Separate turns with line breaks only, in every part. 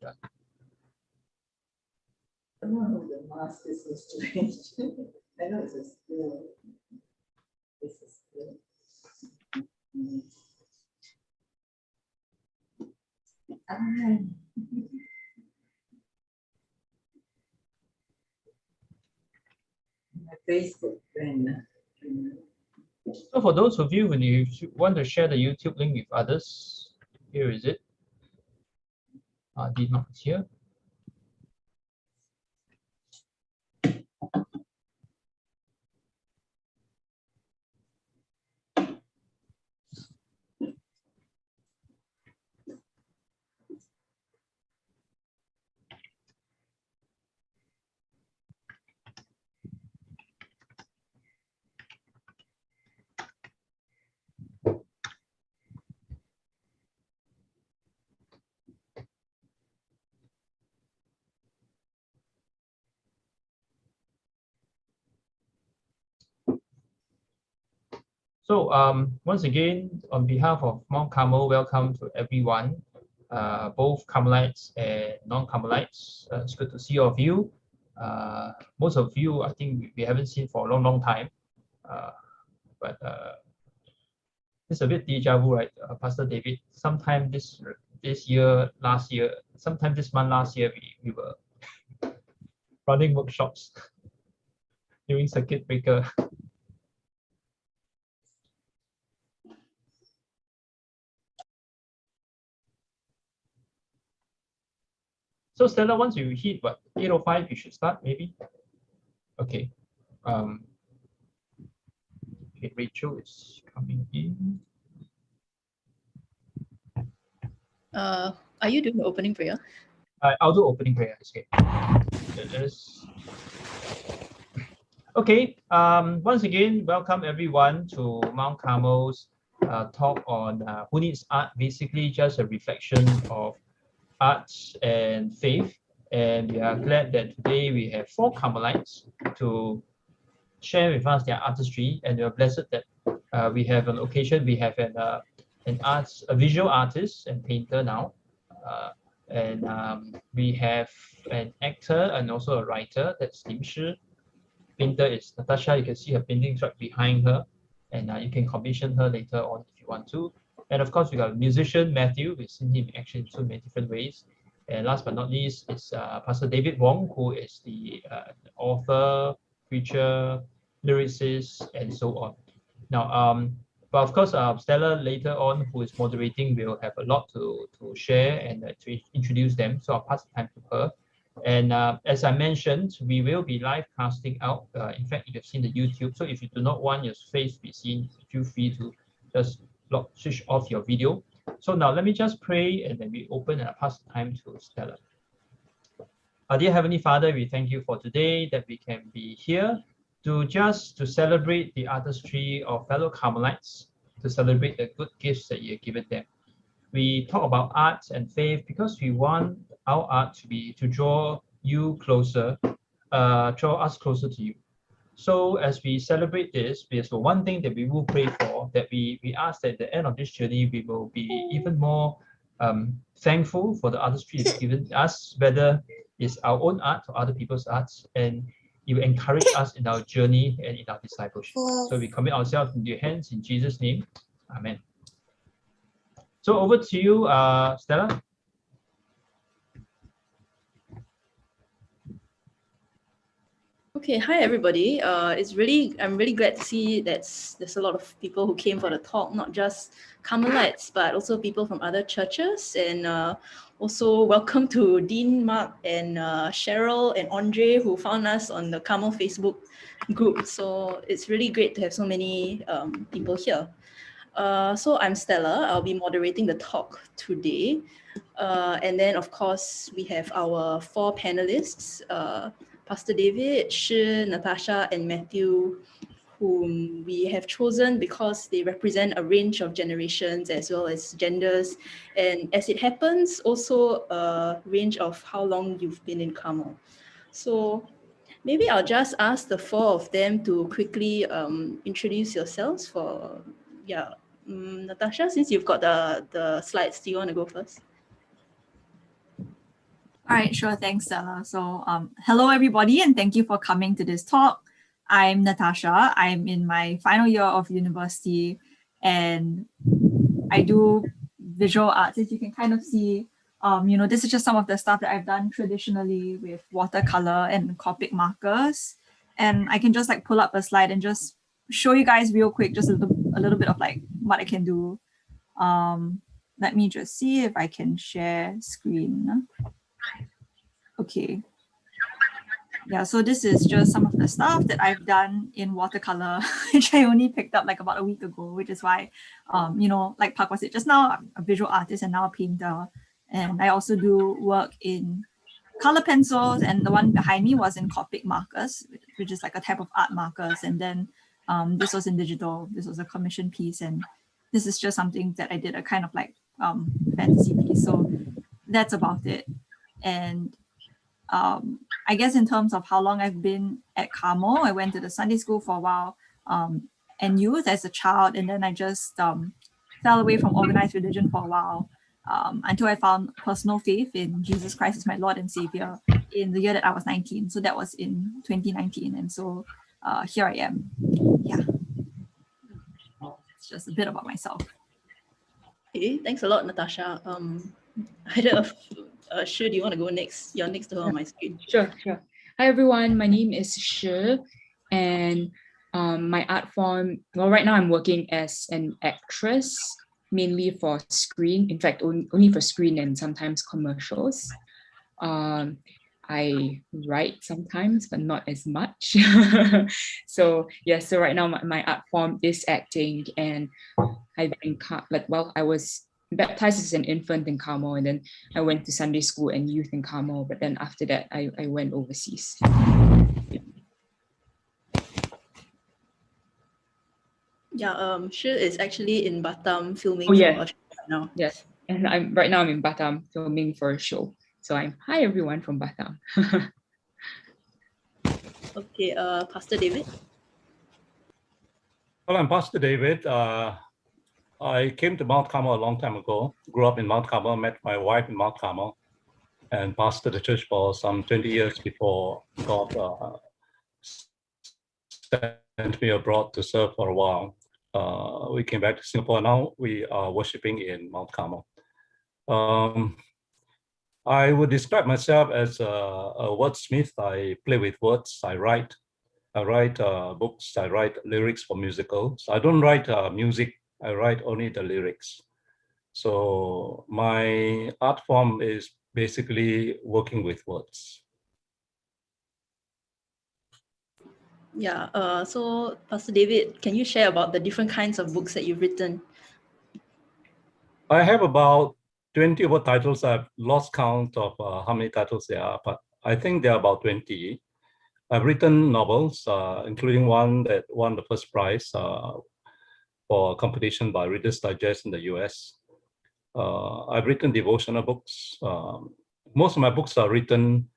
done.
I don't know, the mask is so strange. I know it's a still. This is still. My Facebook friend.
So for those of you, when you want to share the YouTube link with others, here is it. Did not here. So once again, on behalf of Mount Carmel, welcome to everyone, both Carmelites and non-Carmelites. It's good to see all of you. Most of you, I think we haven't seen for a long, long time. But it's a bit deja vu, right, Pastor David? Sometime this year, last year, sometime this month, last year, we were running workshops during circuit breaker. So Stella, once you hit what 8:05, you should start maybe. Okay. Okay, Rachel is coming in.
Are you doing the opening prayer?
I'll do opening prayer. Okay. Okay. Once again, welcome everyone to Mount Carmel's talk on who needs art. Basically, just a reflection of arts and faith. And we are glad that today we have 4 Carmelites to share with us their artistry, and we are blessed that we have an occasion. We have a visual artist and painter now, and we have an actor and also a writer. That's Lim Shi. Painter is Natasha. You can see her paintings right behind her, and you can commission her later on if you want to. And of course, we got a musician, Matthew. We've seen him actually in so many different ways. And last but not least is Pastor David Wong, who is the author, preacher, lyricist, and so on. Now, but of course, Stella later on, who is moderating, will have a lot to share and to introduce them. So I'll pass the time to her. And as I mentioned, we will be live casting out. In fact, you have seen the YouTube. So if you do not want your face to be seen, feel free to just switch off your video. So now let me just pray, and then we open and I pass the time to Stella. Dear Heavenly Father, we thank you for today that we can be here to celebrate the artistry of fellow Carmelites, to celebrate the good gifts that you have given them. We talk about art and faith because we want our art to draw you closer, draw us closer to you. So as we celebrate this, there's one thing that we will pray for, that we ask that at the end of this journey, we will be even more thankful for the artistry you've given us, whether it's our own art or other people's arts, and you encourage us in our journey and in our discipleship. So we commit ourselves into your hands in Jesus' name. Amen. So over to you, Stella.
Okay, hi everybody. I'm really glad to see there's a lot of people who came for the talk, not just Carmelites, but also people from other churches. And also welcome to Dean, Mark, and Cheryl and Andre, who found us on the Carmel Facebook group. So it's really great to have so many people here. So I'm Stella. I'll be moderating the talk today. And then, of course, we have our 4 panelists, Pastor David, Shi, Natasha, and Matthew, whom we have chosen because they represent a range of generations as well as genders. And as it happens, also a range of how long you've been in Carmel. So maybe I'll just ask the 4 of them to quickly introduce yourselves for, Natasha, since you've got the slides, do you want to go first?
All right, sure. Thanks, Stella. So, hello, everybody, and thank you for coming to this talk. I'm Natasha. I'm in my final year of university, and I do visual arts. As you can kind of see, this is just some of the stuff that I've done traditionally with watercolor and Copic markers. And I can just like pull up a slide and just show you guys real quick, just a little bit of like what I can do. Let me just see if I can share screen. Okay. Yeah, so this is just some of the stuff that I've done in watercolor, which I only picked up like about a week ago, which is why, like Park was said just now, I'm a visual artist and now a painter. And I also do work in color pencils, and the one behind me was in Copic markers, which is like a type of art markers. And then this was in digital. This was a commission piece, and this is just something that I did, a kind of like fantasy piece. So that's about it. And I guess in terms of how long I've been at Carmel, I went to the Sunday school for a while and youth as a child, and then I just fell away from organized religion for a while until I found personal faith in Jesus Christ as my Lord and Savior in the year that I was 19. So that was in 2019, and so here I am. Yeah, it's just a bit about myself.
Okay, thanks a lot, Natasha. I don't know if, Shu, do you want to go next? You're next to her on my screen.
Sure. Hi, everyone. My name is Shi, and my art form, well, right now I'm working as an actress, mainly for screen. In fact, only for screen and sometimes commercials. I write sometimes, but not as much. So right now my art form is acting, and I've been I was baptized as an infant in Carmel, and then I went to Sunday school and youth in Carmel, but then after that I went overseas.
Yeah, Shi is actually in Batam filming
for a show
right now.
Yes, and right now I'm in Batam filming for a show. So hi everyone from Batam.
Okay, Pastor David.
Well, I'm Pastor David. I came to Mount Carmel a long time ago, grew up in Mount Carmel, met my wife in Mount Carmel, and pastored the church for some 20 years before God sent me abroad to serve for a while. We came back to Singapore. Now we are worshiping in Mount Carmel. I would describe myself as a wordsmith. I play with words. I write books. I write lyrics for musicals. I don't write music. I write only the lyrics. So my art form is basically working with words.
Yeah, so Pastor David, can you share about the different kinds of books that you've written?
I have about 20 over titles. I've lost count of how many titles there are, but I think there are about 20. I've written novels, including one that won the first prize for a competition by Reader's Digest in the US. I've written devotional books. Most of my books are written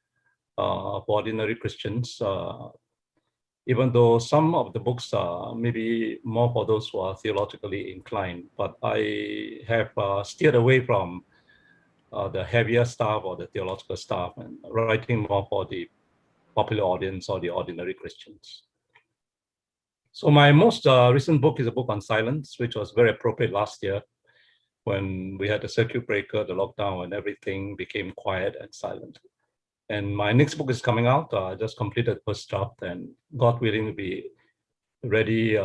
for ordinary Christians, even though some of the books are maybe more for those who are theologically inclined. But I have steered away from the heavier stuff or the theological stuff and writing more for the popular audience or the ordinary Christians. So my most recent book is a book on silence, which was very appropriate last year when we had the circuit breaker, the lockdown, and everything became quiet and silent. And my next book is coming out. I just completed the first draft, and God willing to be ready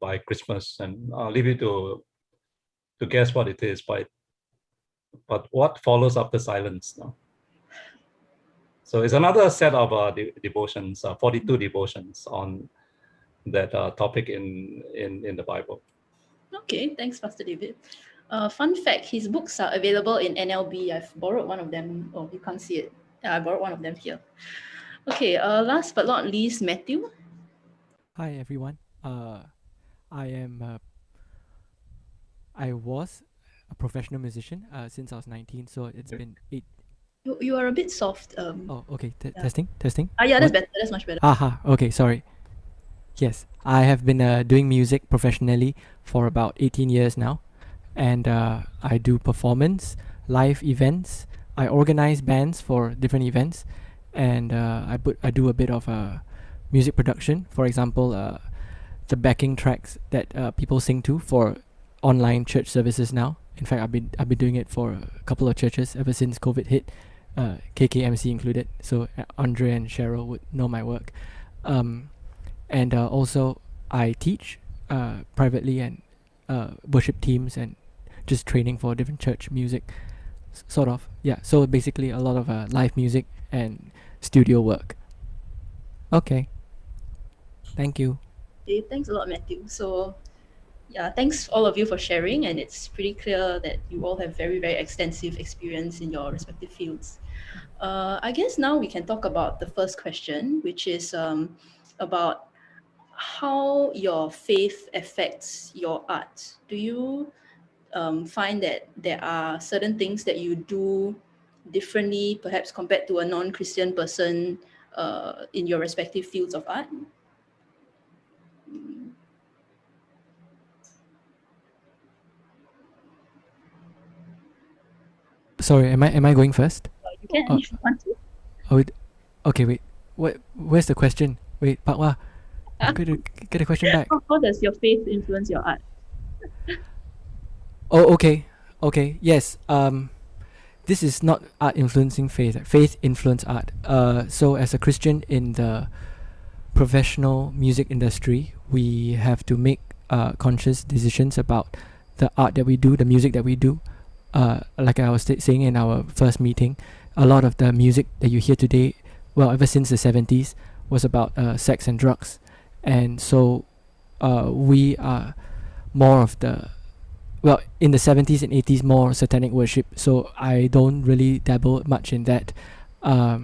by Christmas. And I'll leave you to guess what it is, but what follows after silence now? So it's another set of devotions, 42 devotions on that topic in the Bible.
Okay, thanks, Pastor David. Fun fact, his books are available in NLB. I've borrowed one of them. Oh, you can't see it. I borrowed one of them here. Okay, last but not least, Matthew.
Hi everyone. I was a professional musician since I was 19, so it's been 8.
You are a bit soft.
Oh, okay.
Yeah.
Testing.
Yeah, that's better. That's much better.
Aha. Okay, sorry. Yes, I have been doing music professionally for about 18 years now, and I do performance, live events, I organize bands for different events, and I do a bit of music production. For example, the backing tracks that people sing to for online church services now. In fact, I've been doing it for a couple of churches ever since COVID hit, KKMC included. So Andre and Cheryl would know my work, and also I teach privately and worship teams and just training for different church music, sort of. Yeah. So basically, a lot of live music and studio work. Okay. Thank you.
Okay, thanks a lot, Matthew. So, yeah, thanks all of you for sharing, and it's pretty clear that you all have very, very extensive experience in your respective fields. I guess now we can talk about the first question, which is about how your faith affects your art. Do you find that there are certain things that you do differently, perhaps compared to a non-Christian person in your respective fields of art?
Sorry, am I going first?
You can
Oh.
if you want to.
Okay, wait. Where's the question? Wait, Pakwa. I'm going to get a question back.
How does your faith influence your art?
Oh, okay. Okay. Yes. This is not art influencing faith. Faith influence art. So as a Christian in the professional music industry, we have to make conscious decisions about the art that we do, the music that we do. Like I was saying in our first meeting, a lot of the music that you hear today, well, ever since the 70s, was about sex and drugs. And so we are more of the, well, in the 70s and 80s, more satanic worship. So I don't really dabble much in that. A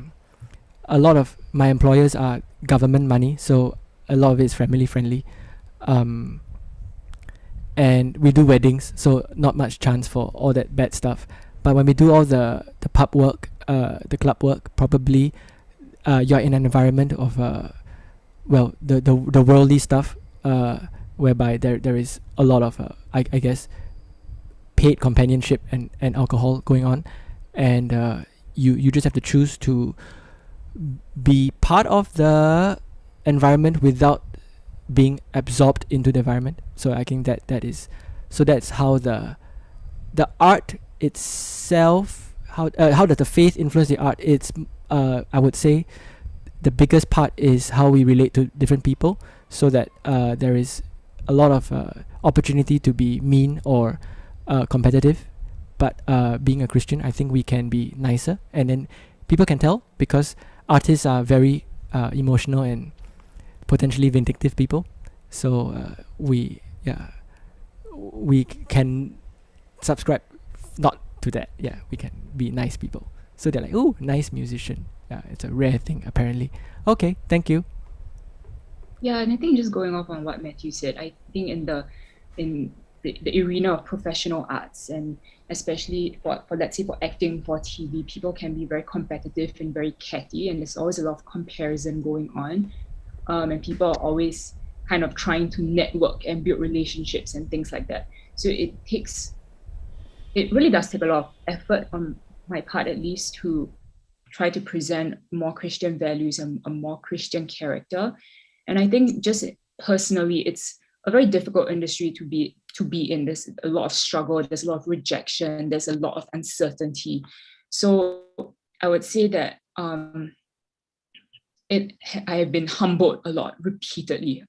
lot of my employers are government money, so a lot of it's family friendly. And we do weddings, so not much chance for all that bad stuff. But when we do all the pub work, the club work, probably you're in an environment of well, the worldly stuff, whereby there is a lot of I guess paid companionship and alcohol going on, and you just have to choose to be part of the environment without being absorbed into the environment. So I think that is, so that's how the art itself, how does the faith influence the art? It's I would say the biggest part is how we relate to different people, so that there is a lot of opportunity to be mean or competitive. But being a Christian, I think we can be nicer, and then people can tell, because artists are very emotional and potentially vindictive people. So we can subscribe not to that. Yeah, we can be nice people. So they're like, oh, nice musician. Yeah, it's a rare thing apparently. Okay, thank you.
Yeah, and I think just going off on what Matthew said, I think in the arena of professional arts, and especially for let's say for acting, for TV, people can be very competitive and very catty, and there's always a lot of comparison going on, and people are always kind of trying to network and build relationships and things like that. So it really does take a lot of effort on my part, at least, to try to present more Christian values and a more Christian character. And I think just personally, it's a very difficult industry to be in. There's a lot of struggle, there's a lot of rejection, there's a lot of uncertainty. So I would say that I have been humbled a lot repeatedly.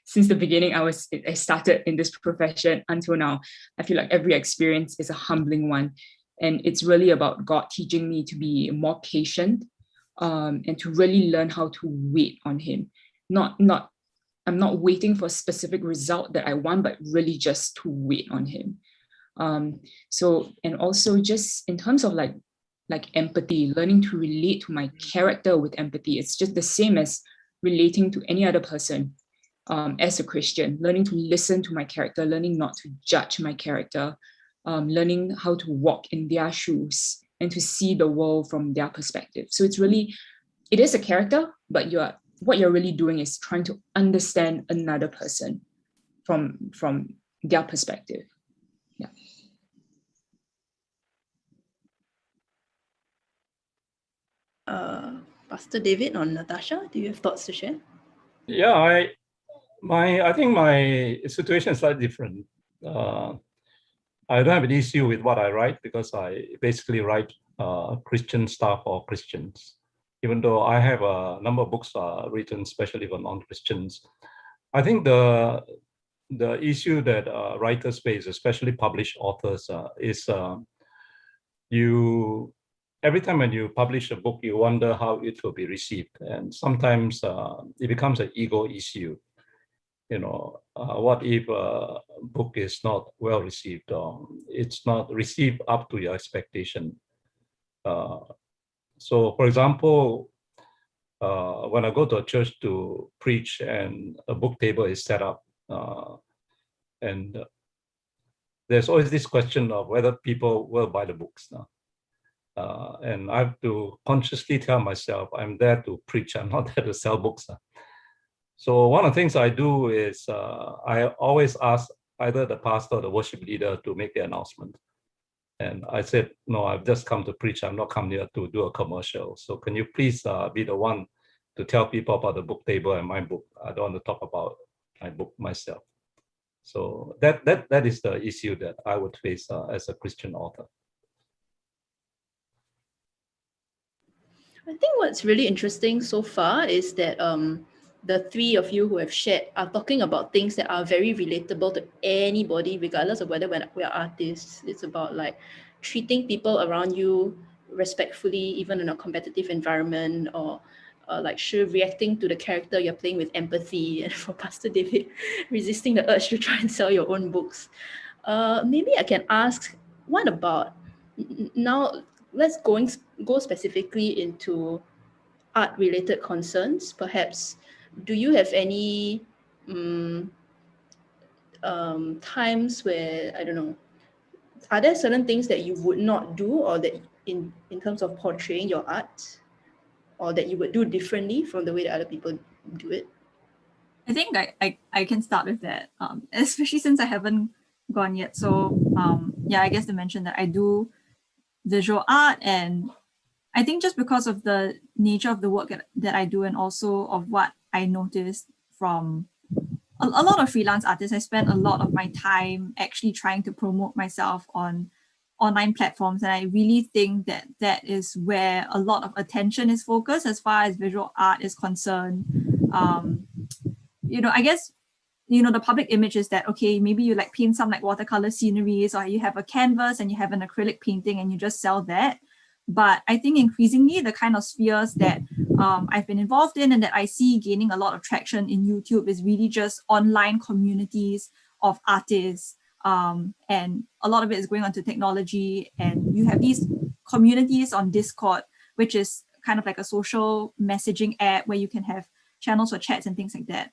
Since the beginning, I started in this profession until now. I feel like every experience is a humbling one. And it's really about God teaching me to be more patient, and to really learn how to wait on Him. I'm not waiting for a specific result that I want, but really just to wait on Him. So, and also just in terms of like empathy, learning to relate to my character with empathy. It's just the same as relating to any other person. As a Christian, learning to listen to my character, learning not to judge my character, learning how to walk in their shoes and to see the world from their perspective. So it is a character, but what you're really doing is trying to understand another person from their perspective. Yeah.
Pastor David or Natasha, do you have thoughts to share?
Yeah, I think my situation is slightly different. I don't have an issue with what I write because I basically write Christian stuff for Christians. Even though I have a number of books written especially for non-Christians. I think the issue that writers face, especially published authors, is you every time when you publish a book, you wonder how it will be received, and sometimes it becomes an ego issue. What if a book is not well received or it's not received up to your expectation? So, for example, when I go to a church to preach and a book table is set up, and there's always this question of whether people will buy the books now. And I have to consciously tell myself, I'm there to preach, I'm not there to sell books. So one of the things I do is I always ask either the pastor or the worship leader to make the announcement. And I said, no, I've just come to preach. I'm not come here to do a commercial. So can you please be the one to tell people about the book table and my book? I don't want to talk about my book myself. So that is the issue that I would face as a Christian author.
I think what's really interesting so far is that the three of you who have shared are talking about things that are very relatable to anybody, regardless of whether we're artists. It's about like treating people around you respectfully, even in a competitive environment, or like reacting to the character you're playing with empathy. And for Pastor David, resisting the urge to try and sell your own books. Maybe I can ask, what about now? Let's go specifically into art-related concerns. Perhaps, do you have any times where, I don't know, are there certain things that you would not do, or that in terms of portraying your art, or that you would do differently from the way that other people do it?
I think I can start with that, especially since I haven't gone yet. So yeah, I guess to mention that I do visual art, and I think just because of the nature of the work that I do, and also of what I noticed from a lot of freelance artists, I spend a lot of my time actually trying to promote myself on online platforms. And I really think that that is where a lot of attention is focused as far as visual art is concerned. I guess, the public image is that, okay, maybe you like paint some like watercolor sceneries, or you have a canvas and you have an acrylic painting and you just sell that. But I think increasingly the kind of spheres that I've been involved in and that I see gaining a lot of traction in YouTube is really just online communities of artists. And a lot of it is going on to technology. And you have these communities on Discord, which is kind of like a social messaging app where you can have channels for chats and things like that,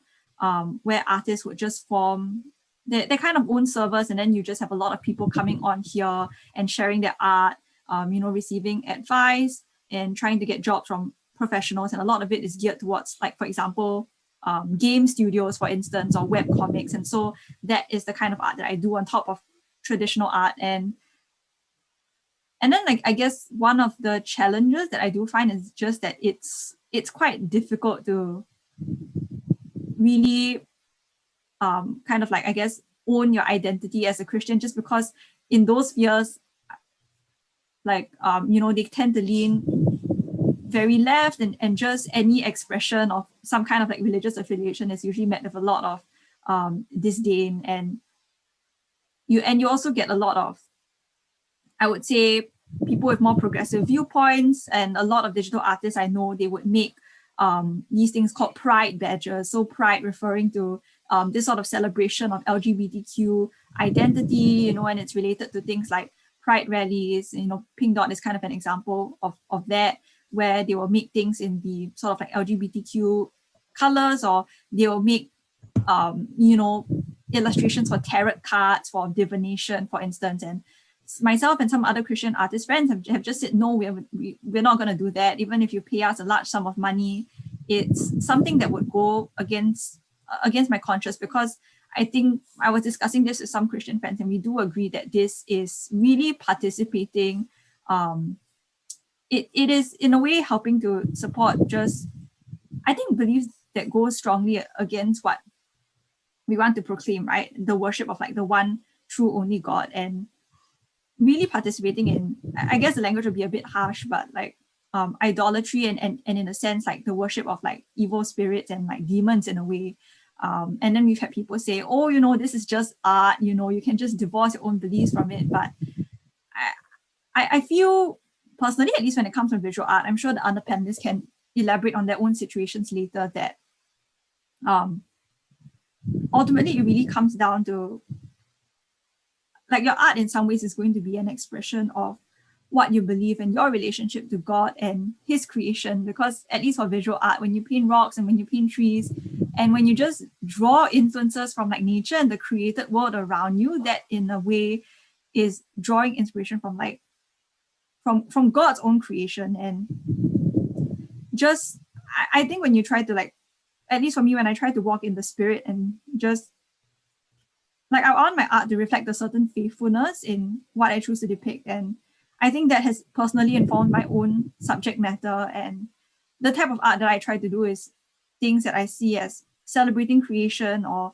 where artists would just form their kind of own servers. And then you just have a lot of people coming on here and sharing their art, receiving advice and trying to get jobs from professionals. And a lot of it is geared towards, like, for example, game studios, for instance, or web comics. And so that is the kind of art that I do on top of traditional art. And then, like, I guess one of the challenges that I do find is just that it's quite difficult to really kind of like, I guess, own your identity as a Christian, just because in those spheres, like, they tend to lean very left, and just any expression of some kind of like religious affiliation is usually met with a lot of disdain. And you also get a lot of, I would say, people with more progressive viewpoints. And a lot of digital artists I know, they would make these things called pride badges. So pride referring to this sort of celebration of LGBTQ identity, and it's related to things like pride rallies. Pink Dot is kind of an example of that, where they will make things in the sort of like LGBTQ colors, or they will make illustrations for tarot cards, for divination, for instance. And myself and some other Christian artist friends have just said, no, we're not going to do that. Even if you pay us a large sum of money, it's something that would go against my conscience, because I think I was discussing this with some Christian friends, and we do agree that this is really participating it is in a way helping to support just, I think, beliefs that go strongly against what we want to proclaim, right? The worship of like the one true only God, and really participating in, I guess the language would be a bit harsh, but like idolatry and in a sense like the worship of like evil spirits and like demons in a way. And then we've had people say, oh, you know, this is just art, you know, you can just divorce your own beliefs from it. But I feel personally, at least when it comes to visual art, I'm sure the other panelists can elaborate on their own situations later, that ultimately it really comes down to like your art in some ways is going to be an expression of what you believe and your relationship to God and his creation. Because at least for visual art, when you paint rocks and when you paint trees and when you just draw influences from like nature and the created world around you, that in a way is drawing inspiration from like from God's own creation. And just I think when you try to like, at least for me, when I try to walk in the spirit and just like I want my art to reflect a certain faithfulness in what I choose to depict. And I think that has personally informed my own subject matter. And the type of art that I try to do is things that I see as celebrating creation, or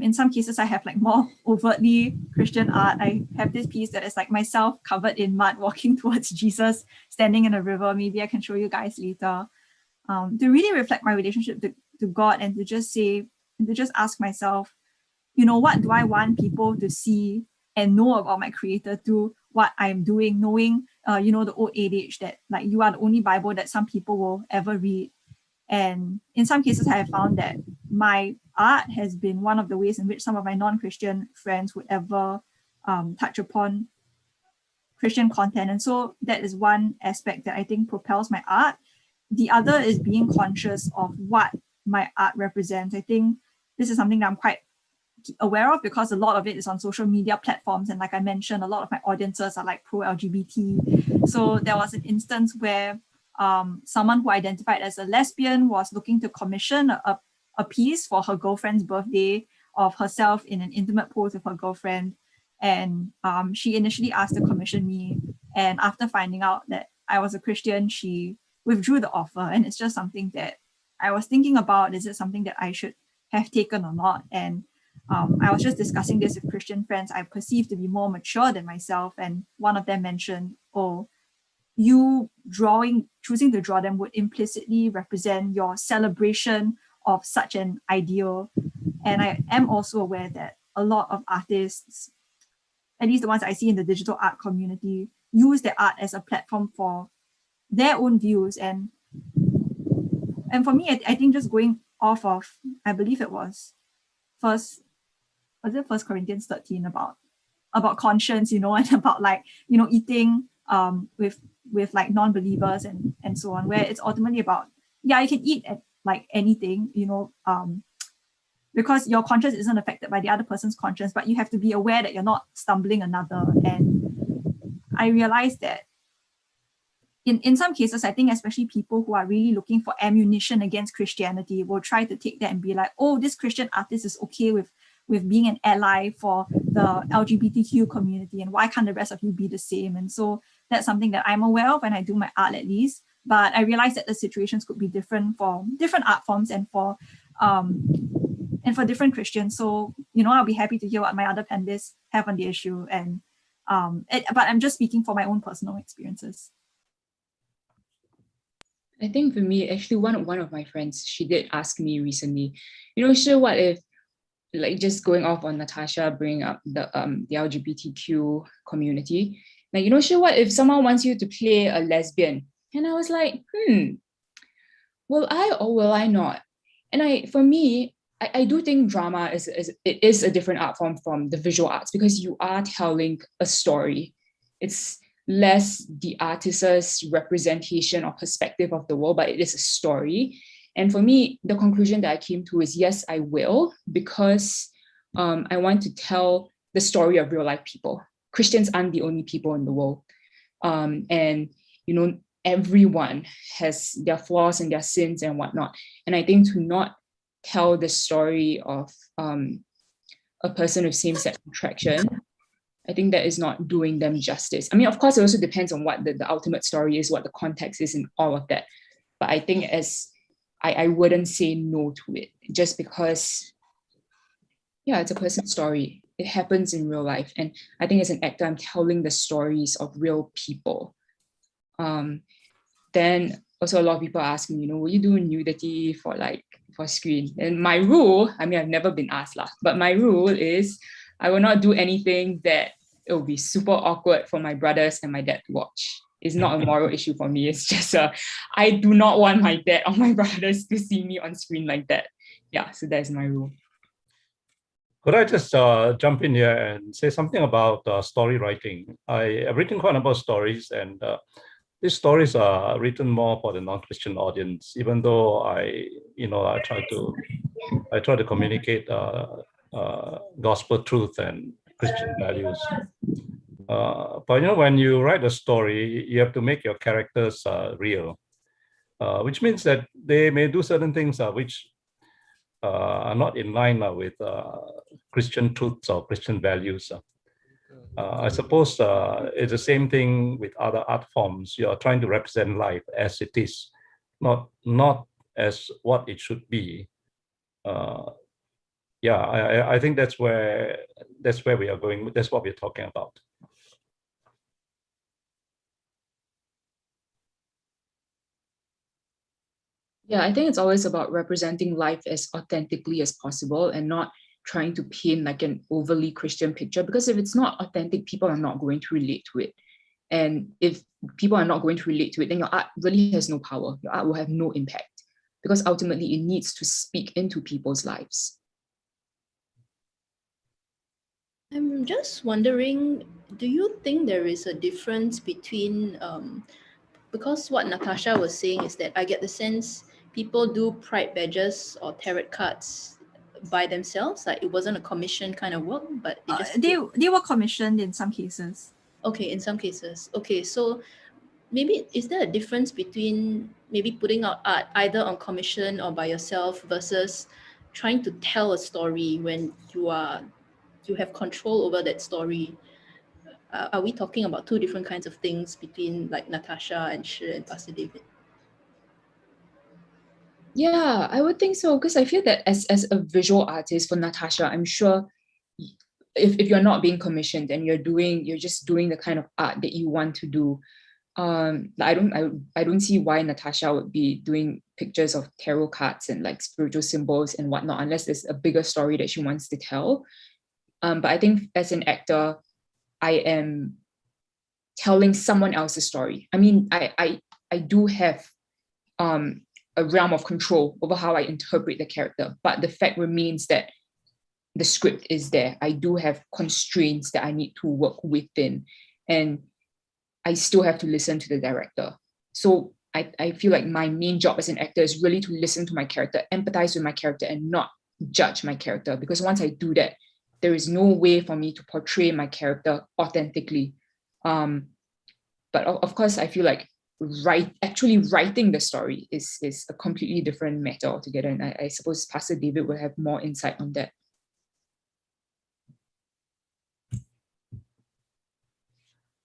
in some cases I have like more overtly Christian art. I have this piece that is like myself covered in mud walking towards Jesus standing in a river. Maybe I can show you guys later. To really reflect my relationship to God, and to just say, and to just ask myself, you know, what do I want people to see and know about my creator through what I'm doing, knowing, you know, the old adage that like you are the only Bible that some people will ever read. And in some cases, I have found that my art has been one of the ways in which some of my non-Christian friends would ever touch upon Christian content. And so that is one aspect that I think propels my art. The other is being conscious of what my art represents. I think this is something that I'm quite aware of because a lot of it is on social media platforms, and like I mentioned, a lot of my audiences are like pro-LGBT. So there was an instance where someone who identified as a lesbian was looking to commission a piece for her girlfriend's birthday of herself in an intimate pose with her girlfriend, and she initially asked to commission me, and after finding out that I was a Christian, she withdrew the offer. And it's just something that I was thinking about, is it something that I should have taken or not? And I was just discussing this with Christian friends I perceive to be more mature than myself, and one of them mentioned, oh, you choosing to draw them would implicitly represent your celebration of such an ideal. And I am also aware that a lot of artists, at least the ones I see in the digital art community, use their art as a platform for their own views. And for me, I think just going off of, I believe it was First Corinthians 13 about conscience, you know, and about like, you know, eating with like non-believers and so on, where it's ultimately about, yeah, you can eat at like anything, you know, because your conscience isn't affected by the other person's conscience, but you have to be aware that you're not stumbling another. And I realized that in some cases, I think especially people who are really looking for ammunition against Christianity will try to take that and be like, oh, this Christian artist is okay with being an ally for the LGBTQ community, and why can't the rest of you be the same? And so that's something that I'm aware of when I do my art, at least. But I realize that the situations could be different for different art forms and for different Christians. So, you know, I'll be happy to hear what my other panelists have on the issue. And but I'm just speaking for my own personal experiences.
I think for me, actually, one of my friends, she did ask me recently, you know, sure, what if, like, just going off on Natasha bringing up the LGBTQ community, like, you know, sure, what if someone wants you to play a lesbian? And I was like, will I or will I not? And for me, I do think drama is a different art form from the visual arts, because you are telling a story. It's less the artist's representation or perspective of the world, but it is a story. And for me, the conclusion that I came to is, yes, I will, because I want to tell the story of real life people. Christians aren't the only people in the world. And, you know, everyone has their flaws and their sins and whatnot. And I think to not tell the story of a person with same-sex attraction, I think that is not doing them justice. I mean, of course, it also depends on what the ultimate story is, what the context is, and all of that. But I think I wouldn't say no to it just because, yeah, it's a person's story. It happens in real life. And I think as an actor, I'm telling the stories of real people. Then also a lot of people ask me, will you do nudity for screen? And my rule, I mean, I've never been asked, but my rule is I will not do anything that it will be super awkward for my brothers and my dad to watch. It's not a moral issue for me. It's just I do not want my dad or my brothers to see me on screen like that. Yeah, so that's my rule.
Could I just jump in here and say something about story writing? I have written quite a number of stories, and these stories are written more for the non-Christian audience. Even though I try to communicate gospel truth and Christian values. But when you write a story, you have to make your characters real, which means that they may do certain things which are not in line with Christian truths or Christian values. I suppose it's the same thing with other art forms. You are trying to represent life as it is, not as what it should be. I think that's where we are going. That's what we're talking about.
Yeah, I think it's always about representing life as authentically as possible and not trying to paint like an overly Christian picture, because if it's not authentic, people are not going to relate to it. And if people are not going to relate to it, then your art really has no power. Your art will have no impact, because ultimately it needs to speak into people's lives.
I'm just wondering, do you think there is a difference between, because what Natasha was saying is that I get the sense people do pride badges or tarot cards by themselves, like it wasn't a commission kind of work, but it just
they were commissioned in some cases.
Okay, in some cases. Okay, so maybe is there a difference between maybe putting out art either on commission or by yourself versus trying to tell a story when you have control over that story? Are we talking about two different kinds of things between like Natasha and Shi and Pastor David?
Yeah, I would think so, because I feel that as a visual artist for Natasha, I'm sure if you're not being commissioned and you're just doing the kind of art that you want to do, I don't see why Natasha would be doing pictures of tarot cards and like spiritual symbols and whatnot, unless there's a bigger story that she wants to tell. But I think as an actor, I am telling someone else's story. I mean, I do have a realm of control over how I interpret the character, but the fact remains that the script is there. I do have constraints that I need to work within, and I still have to listen to the director. So I feel like my main job as an actor is really to listen to my character, empathize with my character, and not judge my character. Because once I do that, there is no way for me to portray my character authentically. But of course, I feel like actually writing the story is a completely different matter altogether. And I suppose Pastor David will have more insight on that.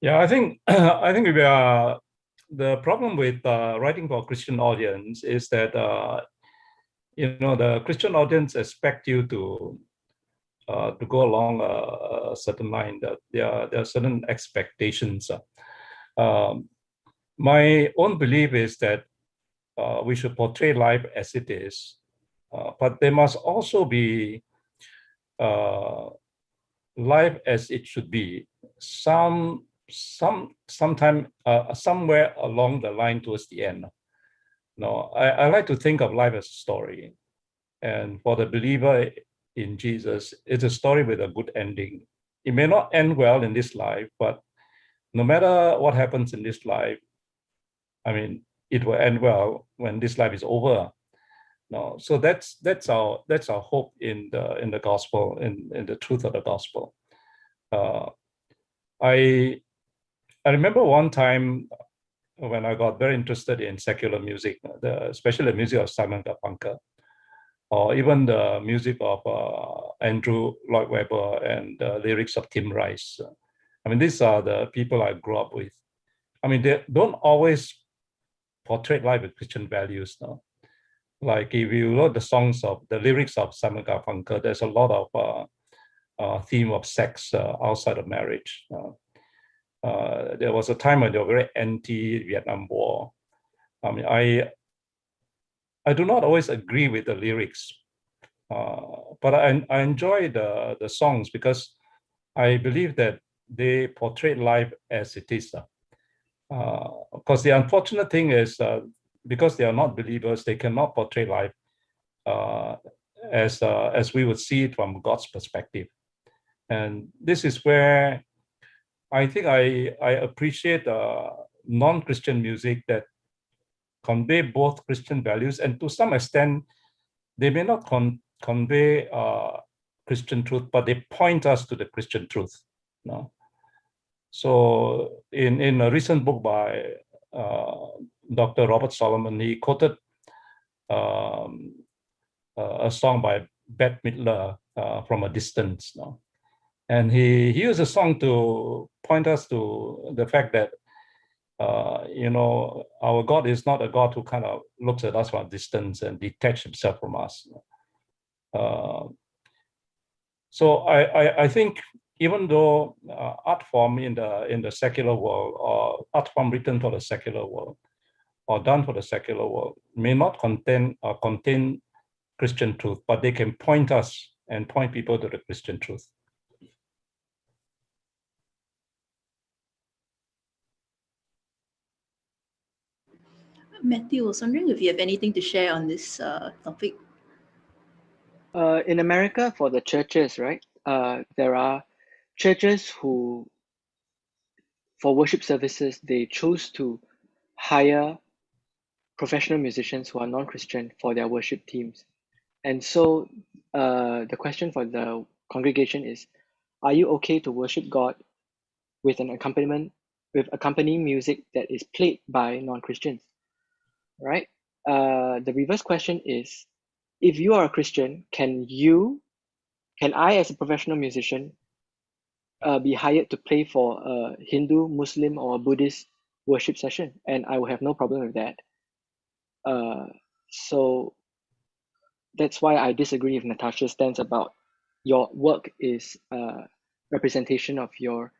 Yeah, I think we are, the problem with writing for a Christian audience is that the Christian audience expect you to go along a certain line. That there are certain expectations. My own belief is that we should portray life as it is, but there must also be life as it should be. Sometime somewhere along the line towards the end. No, I like to think of life as a story, and for the believer in Jesus, it's a story with a good ending. It may not end well in this life, but no matter what happens in this life, I mean, it will end well when this life is over. No, so that's our hope in the gospel, in the truth of the gospel. I remember one time when I got very interested in secular music, especially the music of Simon Garfunkel, or even the music of Andrew Lloyd Webber and the lyrics of Tim Rice. I mean, these are the people I grew up with. I mean, they don't always portray life with Christian values now. Like if you look at the lyrics of Simon Garfunkel, there's a lot of theme of sex outside of marriage. There was a time when they were very anti-Vietnam War. I mean, I do not always agree with the lyrics, but I enjoy the songs because I believe that they portray life as it is. Because the unfortunate thing is, because they are not believers, they cannot portray life as we would see it from God's perspective. And this is where I think I appreciate non-Christian music that convey both Christian values, and to some extent, they may not convey Christian truth, but they point us to the Christian truth. No? So in a recent book by Dr. Robert Solomon, he quoted a song by Bette Midler, From a Distance. No? And he used a song to point us to the fact that our God is not a God who kind of looks at us from a distance and detach himself from us. So I think even though art form in the secular world, or art form written for the secular world, or done for the secular world, may not contain Christian truth, but they can point us and point people to the Christian truth.
Matthew, I was wondering if you have anything to share on this topic.
In America, for the churches, right, there are churches who, for worship services, they choose to hire professional musicians who are non-Christian for their worship teams. And so the question for the congregation is, are you okay to worship God with an accompaniment, with accompanying music that is played by non-Christians, right? The reverse question is, if you are a Christian, can I, as a professional musician, be hired to play for a Hindu, Muslim, or a Buddhist worship session? And I will have no problem with that. So that's why I disagree with Natasha's stance about your work is a representation of your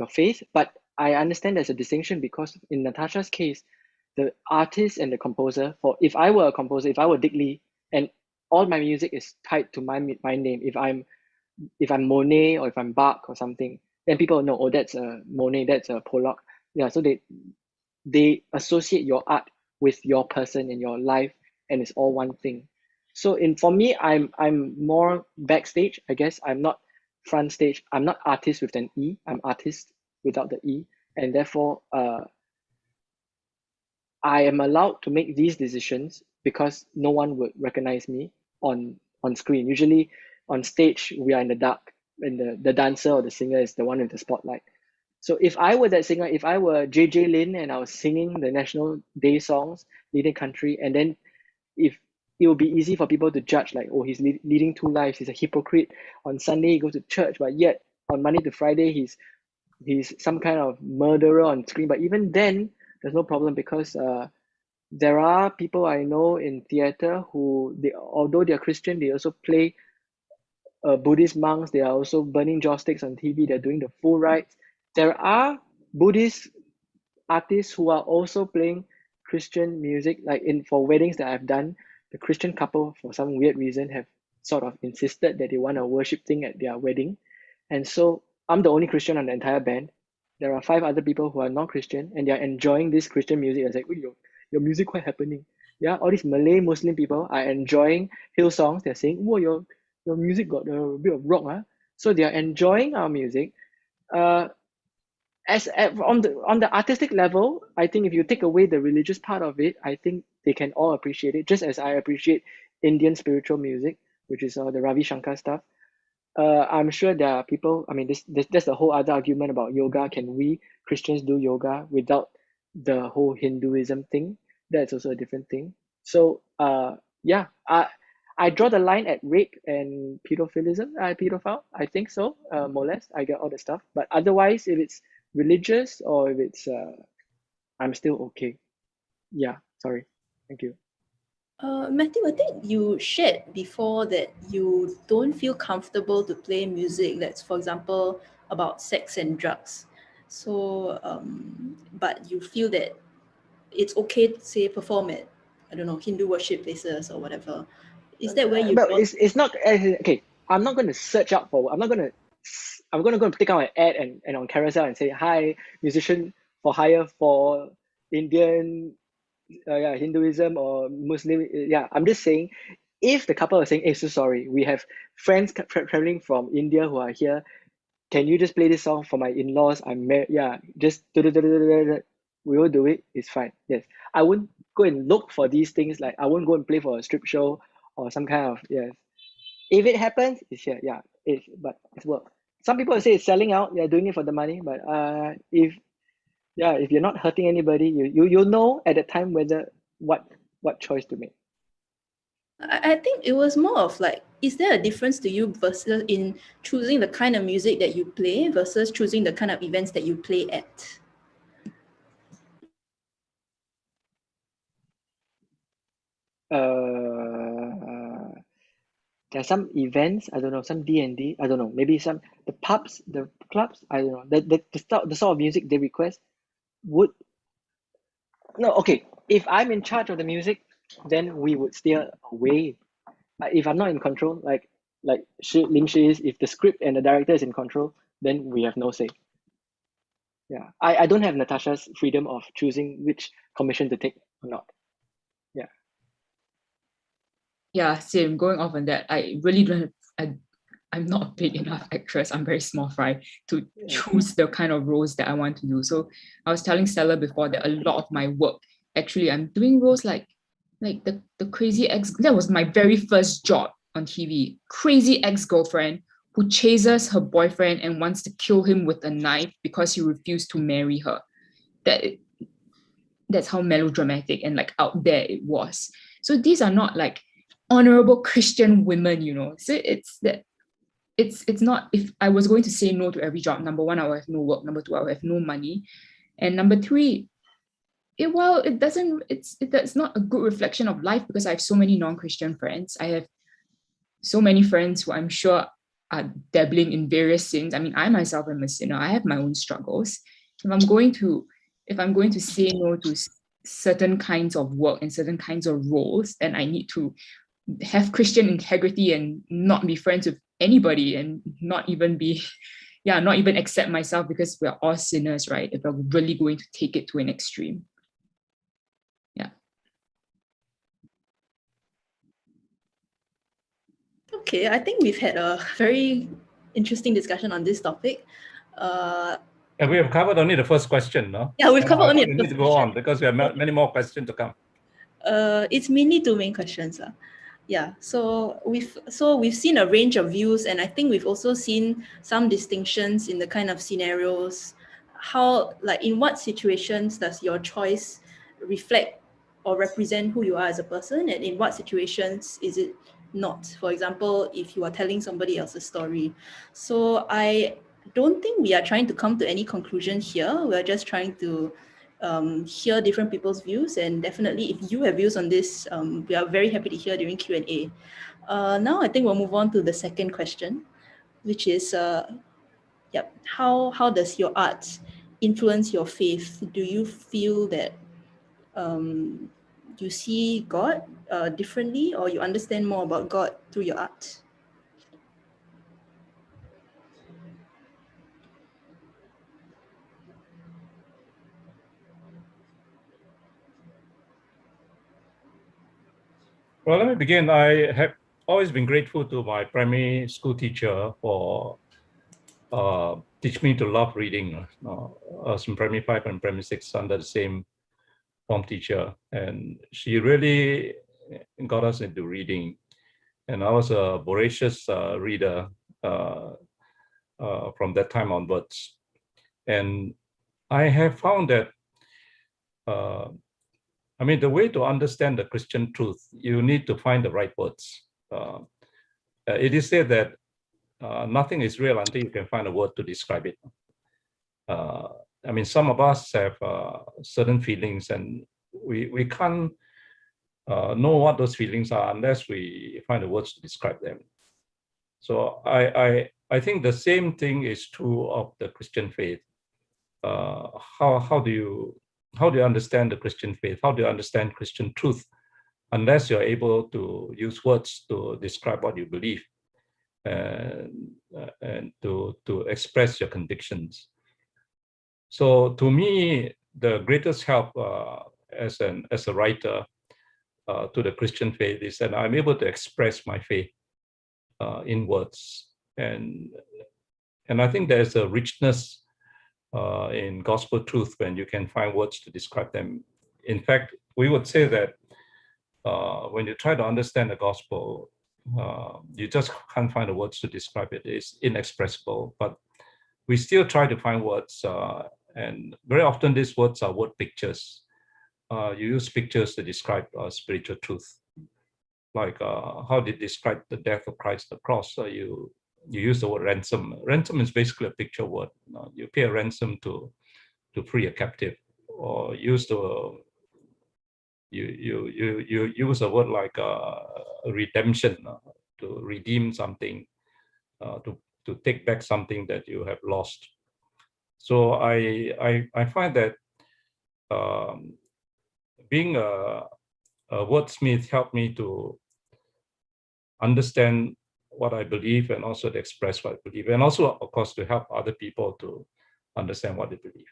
faith. But I understand there's a distinction, because in Natasha's case, the artist and the composer, if I were a composer, if I were Dick Lee, and all my music is tied to my name, if I'm Monet or if I'm Bach or something, then people know, oh, that's a Monet, that's a Pollock. Yeah, so they associate your art with your person in your life, and it's all one thing. So for me, I'm more backstage, I guess. I'm not front stage. I'm not artist with an E. I'm artist without the E, and therefore I am allowed to make these decisions because no one would recognize me on screen. Usually on stage, we are in the dark, and the dancer or the singer is the one in the spotlight. So if I were that singer, if I were JJ Lin and I was singing the National Day songs, leading country, and then if it would be easy for people to judge, like, oh, he's leading two lives, he's a hypocrite. On Sunday he goes to church, but yet on Monday to Friday he's some kind of murderer on screen. But even then, there's no problem, because there are people I know in theater who, although they're Christian, they also play Buddhist monks. They are also burning joss sticks on TV. They're doing the full rites. There are Buddhist artists who are also playing Christian music. Like for weddings that I've done, the Christian couple, for some weird reason, have sort of insisted that they want a worship thing at their wedding. And so I'm the only Christian on the entire band. There are 5 other people who are non-Christian, and they're enjoying this Christian music. It's like, oh, your music quite happening. Yeah, all these Malay Muslim people are enjoying Hillsongs. They're saying, oh, your music got a bit of rock. Huh? So they're enjoying our music. On the artistic level, I think if you take away the religious part of it, I think they can all appreciate it, just as I appreciate Indian spiritual music, which is the Ravi Shankar stuff. I'm sure there are people, I mean, that's the whole other argument about yoga. Can we Christians do yoga without the whole Hinduism thing? That's also a different thing. So yeah, I draw the line at rape and pedophile, I think so, molest, I get all the stuff. But otherwise, if it's religious or if it's, I'm still okay. Yeah, sorry. Thank you.
Matthew, I think you shared before that you don't feel comfortable to play music that's, for example, about sex and drugs. So, but you feel that it's okay to say perform at, I don't know, Hindu worship places or whatever. Is that where you
But
draw?
it's not okay. I'm not going to search up for. I'm going to go and take out an ad and on Carousel and say, hi, musician for hire for Indian, yeah, Hinduism or Muslim. Yeah, I'm just saying, if the couple are saying, hey, so sorry, we have friends traveling from India who are here. Can you just play this song for my in-laws? I'm married. Yeah, just we will do it. It's fine. Yes, I won't go and look for these things. Like I won't go and play for a strip show or some kind of, yes. If it happens, it's here. Yeah, but it's work. Some people say it's selling out. They're doing it for the money. But if you're not hurting anybody, you'll know at the time whether what choice to make.
I think it was more of like, is there a difference to you versus in choosing the kind of music that you play versus choosing the kind of events that you play at?
There are some events, I don't know, some D&D, I don't know, maybe some the pubs, the clubs, I don't know, the sort of music they request would no, okay. If I'm in charge of the music, then we would steer away. If I'm not in control, like Lim Shi is, if the script and the director is in control, then we have no say. Yeah, I don't have Natasha's freedom of choosing which commission to take or not.
Yeah, same. Going off on that, I really don't have, I'm not a big enough actress. I'm very small fry to choose the kind of roles that I want to do. So I was telling Stella before that a lot of my work, actually, I'm doing roles like the crazy ex. That was my very first job on TV. Crazy ex-girlfriend who chases her boyfriend and wants to kill him with a knife because he refused to marry her. That's how melodramatic and like out there it was. So these are not like honorable Christian women, you know. So it's that it's not, if I was going to say no to every job, number one, I would have no work. Number two, I would have no money. And number three, that's not a good reflection of life because I have so many non-Christian friends. I have so many friends who I'm sure are dabbling in various sins. I mean, I myself am a sinner. I have my own struggles. If I'm going to say no to certain kinds of work and certain kinds of roles, then I need to have Christian integrity and not be friends with anybody and not even accept myself because we're all sinners, right? If I'm really going to take it to an extreme. Yeah.
Okay, I think we've had a very interesting discussion on this topic.
And we have covered only the first question, no?
Yeah, we've covered only the
we
first
need to go
question.
on because we have many more questions to come.
It's mainly two main questions. Yeah, so we've seen a range of views, and I think we've also seen some distinctions in the kind of scenarios. How, like, in what situations does your choice reflect or represent who you are as a person, and in what situations is it not? For example, if you are telling somebody else's story. So I don't think we are trying to come to any conclusion here. We're just trying to hear different people's views, and definitely if you have views on this, we are very happy to hear during Q&A. Now I think we'll move on to the second question, which is how does your art influence your faith? Do you feel that you see God differently, or you understand more about God through your art?
Well, let me begin. I have always been grateful to my primary school teacher for teaching me to love reading. I was in primary 5 and primary 6 under the same form teacher, and she really got us into reading. And I was a voracious reader from that time onwards. And I have found that the way to understand the Christian truth, you need to find the right words. it is said that nothing is real until you can find a word to describe it. I mean, some of us have certain feelings, and we can't know what those feelings are unless we find the words to describe them. So I think the same thing is true of the Christian faith. How do you understand the Christian faith? How do you understand Christian truth? Unless you're able to use words to describe what you believe and to express your convictions. So to me, the greatest help as a writer to the Christian faith is that I'm able to express my faith in words, and I think there's a richness in gospel truth when you can find words to describe them. In fact, we would say that when you try to understand the gospel, you just can't find the words to describe it. It's inexpressible, but we still try to find words, and very often these words are word pictures. You use pictures to describe spiritual truth, like how they describe the death of Christ on the cross. So you use the word ransom. Ransom is basically a picture word. You pay a ransom to free a captive, or use the you use a word like redemption, to redeem something, to take back something that you have lost. So I find that being a wordsmith helped me to understand what I believe and also to express what I believe, and also, of course, to help other people to understand what they believe.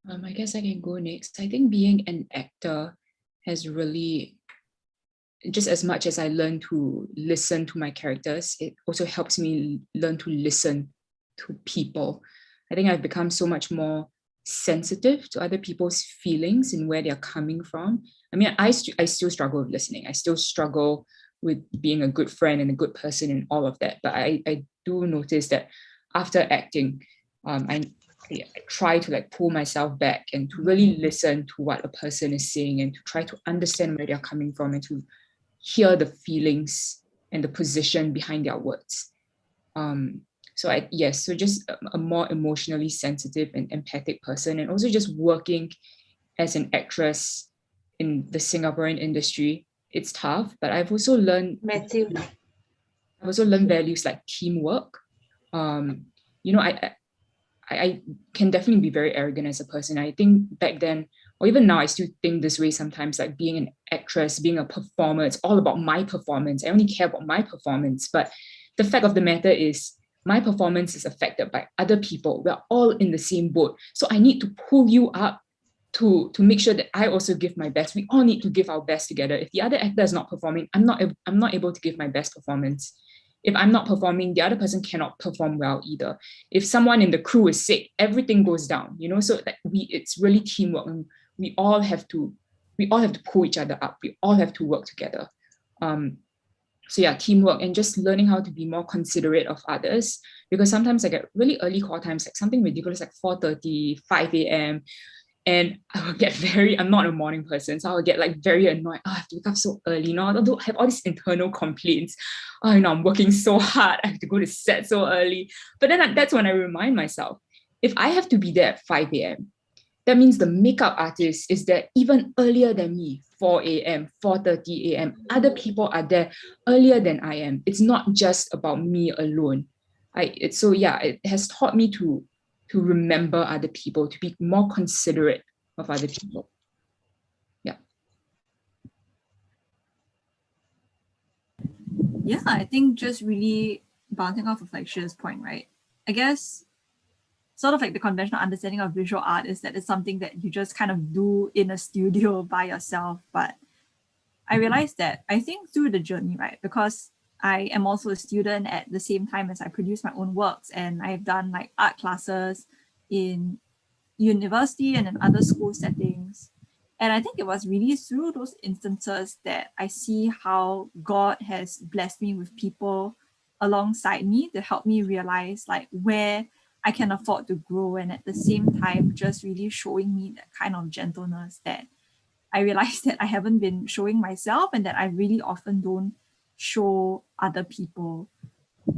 I guess I can go next. I think being an actor has really, just as much as I learn to listen to my characters, it also helps me learn to listen to people. I think I've become so much more sensitive to other people's feelings and where they're coming from. I mean, I still struggle with listening. I still struggle with being a good friend and a good person and all of that. But I do notice that after acting, I try to like pull myself back and to really listen to what a person is saying and to try to understand where they're coming from and to hear the feelings and the position behind their words. So just a more emotionally sensitive and empathic person, and also just working as an actress in the Singaporean industry. It's tough, but I've also learned values like teamwork. I can definitely be very arrogant as a person. I think back then, or even now, I still think this way sometimes, like being an actress, being a performer, it's all about my performance. I only care about my performance. But the fact of the matter is, my performance is affected by other people. We're all in the same boat. So I need to pull you up to make sure that I also give my best. We all need to give our best together. If the other actor is not performing, I'm not able to give my best performance. If I'm not performing, the other person cannot perform well either. If someone in the crew is sick, everything goes down, so that it's really teamwork, and we all have to pull each other up. We all have to work together. So yeah, teamwork and just learning how to be more considerate of others, because sometimes I get really early call times, like something ridiculous, like 4:30, 5 a.m. And I will get I'm not a morning person, so I will get like very annoyed. I have to wake up so early. I don't have all these internal complaints. I'm working so hard. I have to go to set so early. But then that's when I remind myself, if I have to be there at 5 a.m., that means the makeup artist is there even earlier than me, 4 a.m., 4:30 a.m. Other people are there earlier than I am. It's not just about me alone. It has taught me to remember other people, to be more considerate of other people. Yeah.
Yeah, I think just really bouncing off of like Shia's point, right? I guess sort of like the conventional understanding of visual art is that it's something that you just kind of do in a studio by yourself. But I realized that I think through the journey, right, because I am also a student at the same time as I produce my own works, and I've done like art classes in university and in other school settings. And I think it was really through those instances that I see how God has blessed me with people alongside me to help me realize like where I can afford to grow, and at the same time just really showing me that kind of gentleness that I realized that I haven't been showing myself and that I really often don't show other people.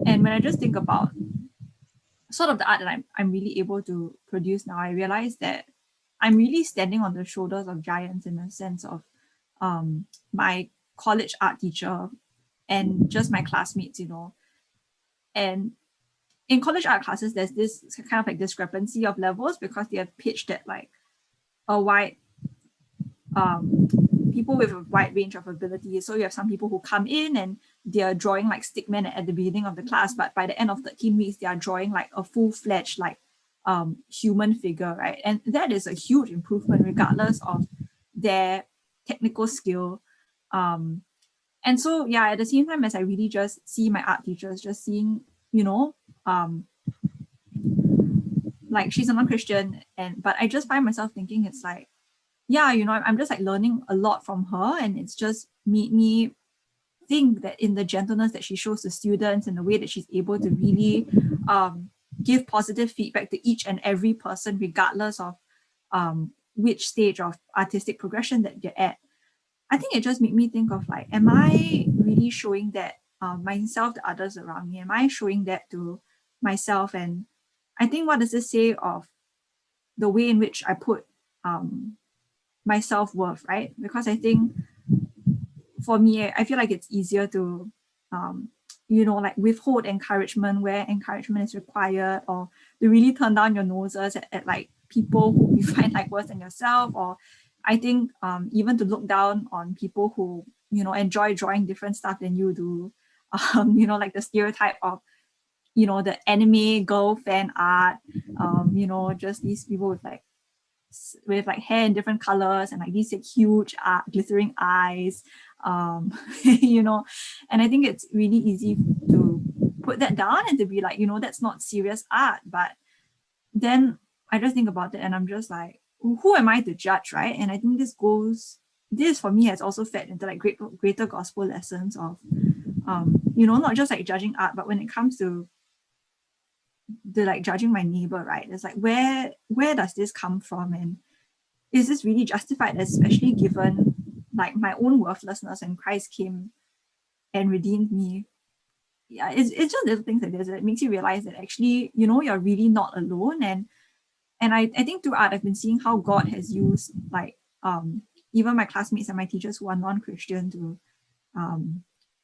And when I just think about sort of the art that I'm really able to produce now, I realize that I'm really standing on the shoulders of giants in a sense of my college art teacher and just my classmates, you know. And in college art classes, there's this kind of like discrepancy of levels because they have pitched at like a wide people with a wide range of abilities. So you have some people who come in and they're drawing like stickmen at the beginning of the class, but by the end of 13 weeks, they are drawing like a full-fledged like human figure, right? And that is a huge improvement regardless of their technical skill. And so, yeah, at the same time as I really just see my art teachers, just seeing, you know, like she's a non-Christian, but I just find myself thinking it's like, yeah, you know, I'm just like learning a lot from her, and it's just made me think that in the gentleness that she shows to students and the way that she's able to really give positive feedback to each and every person, regardless of which stage of artistic progression that they're at. I think it just made me think of like, am I really showing that myself to others around me? Am I showing that to myself? And I think, what does this say of the way in which I put my self-worth, right? Because I think for me, I feel like it's easier to, you know, like withhold encouragement where encouragement is required, or to really turn down your noses at like people who you find like worse than yourself. Or I think even to look down on people who, you know, enjoy drawing different stuff than you do. You know, like the stereotype of, you know, the anime girl fan art, you know, just these people with like hair in different colors and like these like, huge glittering eyes, you know. And I think it's really easy to put that down and to be like, you know, that's not serious art. But then I just think about it and I'm just like, who am I to judge, right? And I think this for me has also fed into like greater gospel lessons of, you know, not just like judging art, but when it comes to the like judging my neighbor, right? It's like, where does this come from? And is this really justified, especially given like my own worthlessness and Christ came and redeemed me? Yeah, it's just little things like this that makes you realize that actually, you know, you're really not alone. And I think through art, I've been seeing how God has used like even my classmates and my teachers who are non-Christian to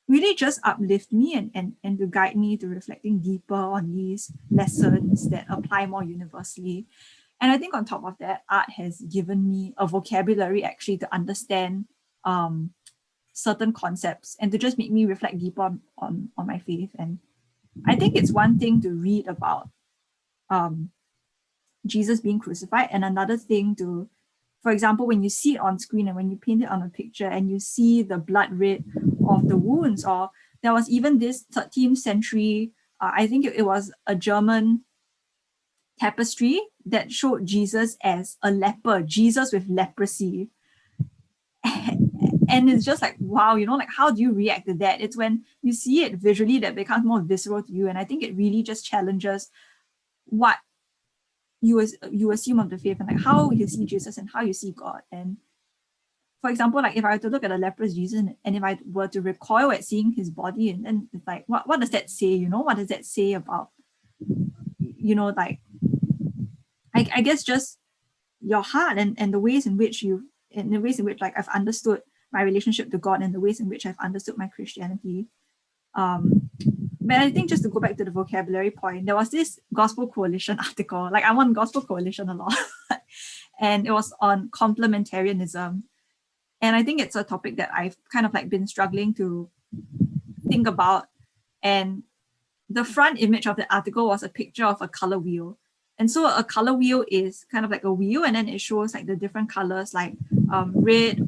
really just uplift me and to guide me to reflecting deeper on these lessons that apply more universally. And I think on top of that, art has given me a vocabulary actually to understand certain concepts and to just make me reflect deeper on my faith. And I think it's one thing to read about Jesus being crucified, and another thing to, for example, when you see it on screen and when you paint it on a picture and you see the blood red of the wounds. Or there was even this 13th century, I think it was a German tapestry that showed Jesus as a leper, Jesus with leprosy. And it's just like, wow, you know, like how do you react to that? It's when you see it visually that becomes more visceral to you. And I think it really just challenges what you assume of the faith and like how you see Jesus and how you see God. And for example, like if I were to look at a leprous Jesus and if I were to recoil at seeing his body, and then it's like, what does that say? You know, what does that say about, you know, like, I guess just your heart and the ways in which like I've understood my relationship to God and the ways in which I've understood my Christianity. But I think just to go back to the vocabulary point, there was this Gospel Coalition article, like I'm on Gospel Coalition a lot, and it was on complementarianism. And I think it's a topic that I've kind of like been struggling to think about. And the front image of the article was a picture of a color wheel. And so a color wheel is kind of like a wheel, and then it shows like the different colors like red,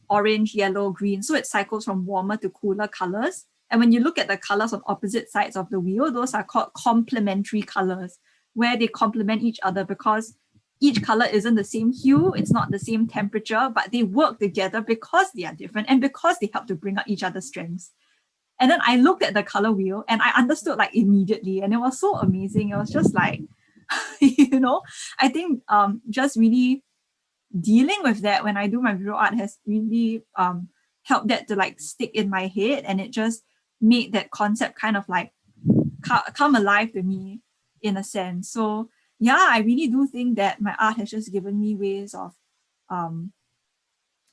orange, yellow, green. So it cycles from warmer to cooler colors. And when you look at the colors on opposite sides of the wheel, those are called complementary colors, where they complement each other because each color isn't the same hue, it's not the same temperature, but they work together because they are different and because they help to bring out each other's strengths. And then I looked at the color wheel and I understood like immediately, and it was so amazing. It was just like, you know, I think just really dealing with that when I do my visual art has really helped that to like stick in my head, and it just made that concept kind of like come alive to me in a sense. So yeah, I really do think that my art has just given me ways of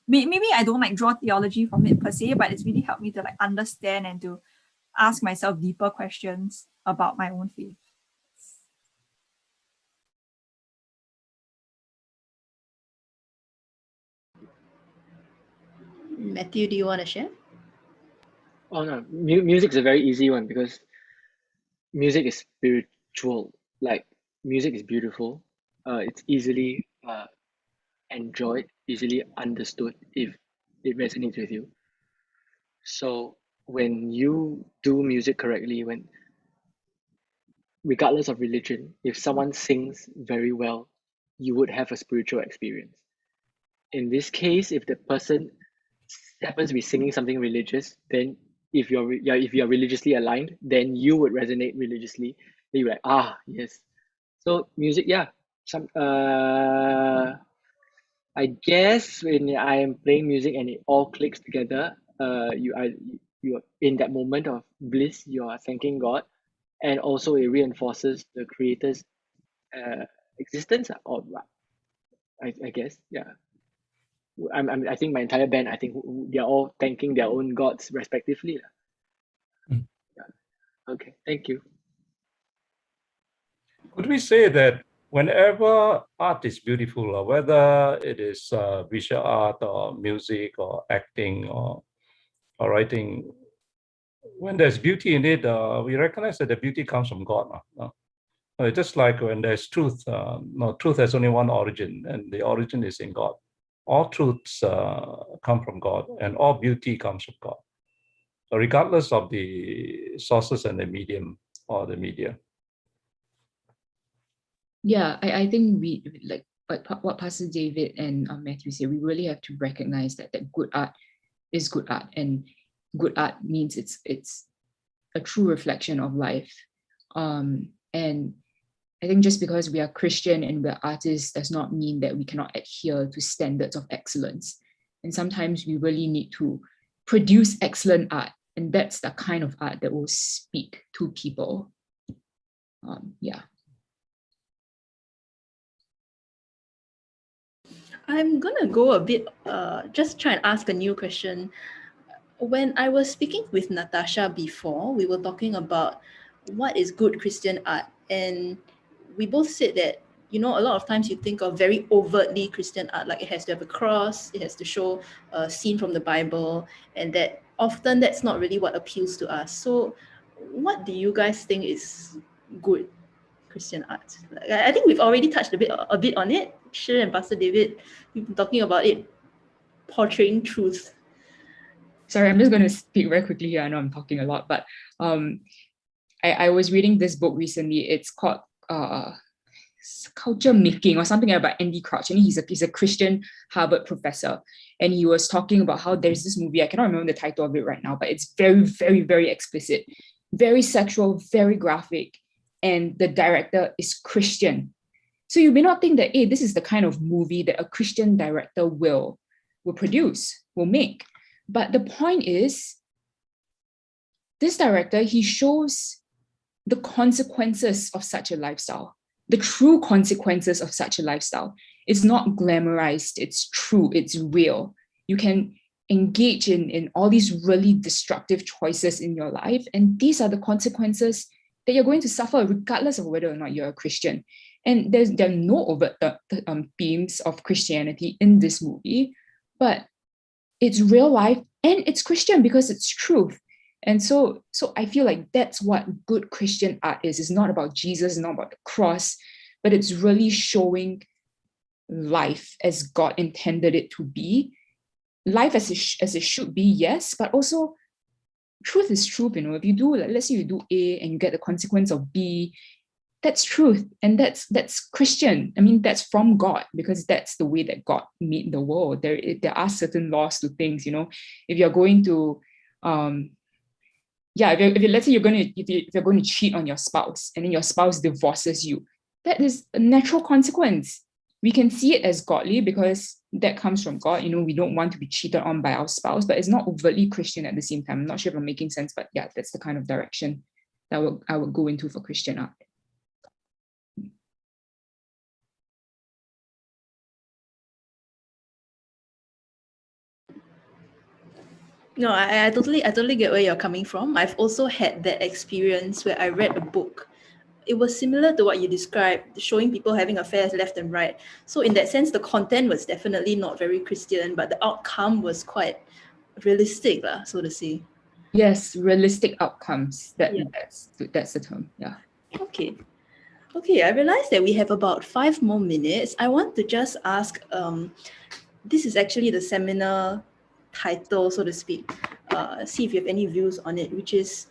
maybe I don't like draw theology from it per se, but it's really helped me to like understand and to ask myself deeper questions about my own faith.
Matthew, do you want to share?
Oh no, music is a very easy one because music is spiritual. Like music is beautiful. It's easily enjoyed, easily understood if it resonates with you. So when you do music correctly, when regardless of religion, if someone sings very well, you would have a spiritual experience. In this case, if the person happens to be singing something religious, then if you're religiously aligned, then you would resonate religiously. Then you're like, ah, yes. So music, yeah. I guess when I am playing music and it all clicks together, you're in that moment of bliss. You are thanking God, and also it reinforces the creator's existence. Or I guess, yeah. I think my entire band, I think they're all thanking their own gods respectively.
Mm.
Yeah. Okay, thank you.
Could we say that whenever art is beautiful, whether it is visual art or music or acting or writing, when there's beauty in it, we recognize that the beauty comes from God. Just like when there's truth, truth has only one origin, and the origin is in God. All truths come from God, and all beauty comes from God, regardless of the sources and the medium or the media.
Yeah, I think we like what Pastor David and Matthew say. We really have to recognize that good art is good art, and good art means it's a true reflection of life. And I think just because we are Christian and we're artists does not mean that we cannot adhere to standards of excellence. And sometimes we really need to produce excellent art, and that's the kind of art that will speak to people. Yeah.
I'm gonna go a bit, just try and ask a new question. When I was speaking with Natasha before, we were talking about what is good Christian art, and we both said that, you know, a lot of times you think of very overtly Christian art, like it has to have a cross, it has to show a scene from the Bible, and that often that's not really what appeals to us. So what do you guys think is good Christian art? I think we've already touched a bit on it. Shi and Pastor David, we've been talking about it portraying truth.
Sorry, I'm just going to speak very quickly here. I know I'm talking a lot, but I was reading this book recently. It's called Culture Making or something about Andy Crouch. And he's a Christian Harvard professor. And he was talking about how there's this movie, I cannot remember the title of it right now, but it's very, very, very explicit, very sexual, very graphic. And the director is Christian. So you may not think that, hey, this is the kind of movie that a Christian director will produce, will make. But the point is, this director, he shows the consequences of such a lifestyle, the true consequences of such a lifestyle. It's not glamorized, it's true, it's real. You can engage in all these really destructive choices in your life, and these are the consequences that you're going to suffer regardless of whether or not you're a Christian. And there are no overt themes of Christianity in this movie, but it's real life and it's Christian because it's truth. And so I feel like that's what good Christian art is. It's not about Jesus, it's not about the cross, but it's really showing life as God intended it to be. Life as it should be, yes, but also truth is truth. You know, if you do, like, let's say you do A and you get the consequence of B, that's truth, and that's Christian. I mean, that's from God, because that's the way that God made the world. There are certain laws to things. You know, if you're going to, if let's say if you're going to cheat on your spouse, and then your spouse divorces you, that is a natural consequence. we can see it as godly because that comes from God. We don't want to be cheated on by our spouse, but it's not overtly Christian at the same time. I'm not sure if I'm making sense, but yeah, that's the kind of direction that I would go into for Christian art.
No, I totally get where you're coming from. I've also had that experience where I read a book. It was similar to what you described, showing people having affairs left and right. So in that sense, the content was definitely not very Christian, but the outcome was quite realistic, so to say.
Yes, realistic outcomes.
Yeah.
That's the term. Yeah.
Okay. Okay, I realize that we have about 5 more minutes. I want to just ask, this is actually the seminar title, so to speak. See if you have any views on it, which is,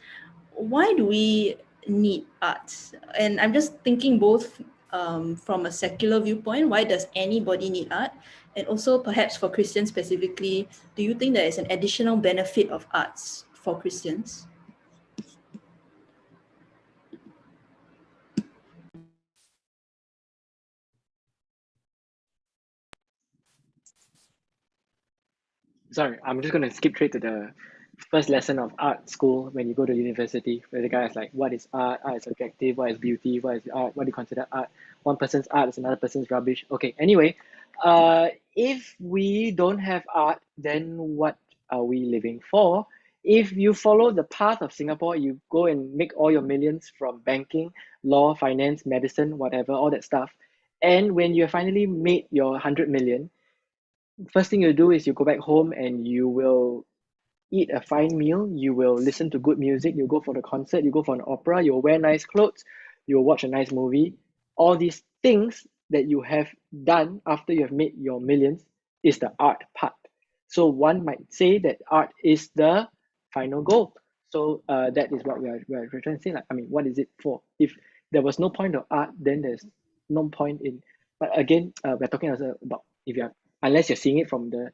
why do we need art? And I'm just thinking both from a secular viewpoint, why does anybody need art? And also perhaps for Christians specifically, do you think there is an additional benefit of arts for Christians?
Sorry, I'm just going to skip straight to the first lesson of art school when you go to university, where the guy is like, what is art? Art is objective. What is beauty? What is art? What do you consider art? One person's art is another person's rubbish. Okay, anyway, if we don't have art, then what are we living for? If you follow the path of Singapore, you go and make all your millions from banking, law, finance, medicine, whatever, all that stuff. And when you finally made your 100 million, first thing you do is you go back home and you will eat a fine meal, you will listen to good music, you go for the concert, you go for an opera, you'll wear nice clothes, you'll watch a nice movie. All these things that you have done after you have made your millions is the art part. So one might say that art is the final goal. So that is what we're trying to say. Like, I mean, what is it for? If there was no point of art, then there's no point in. But again, we're talking also about if you are, unless you're seeing it from the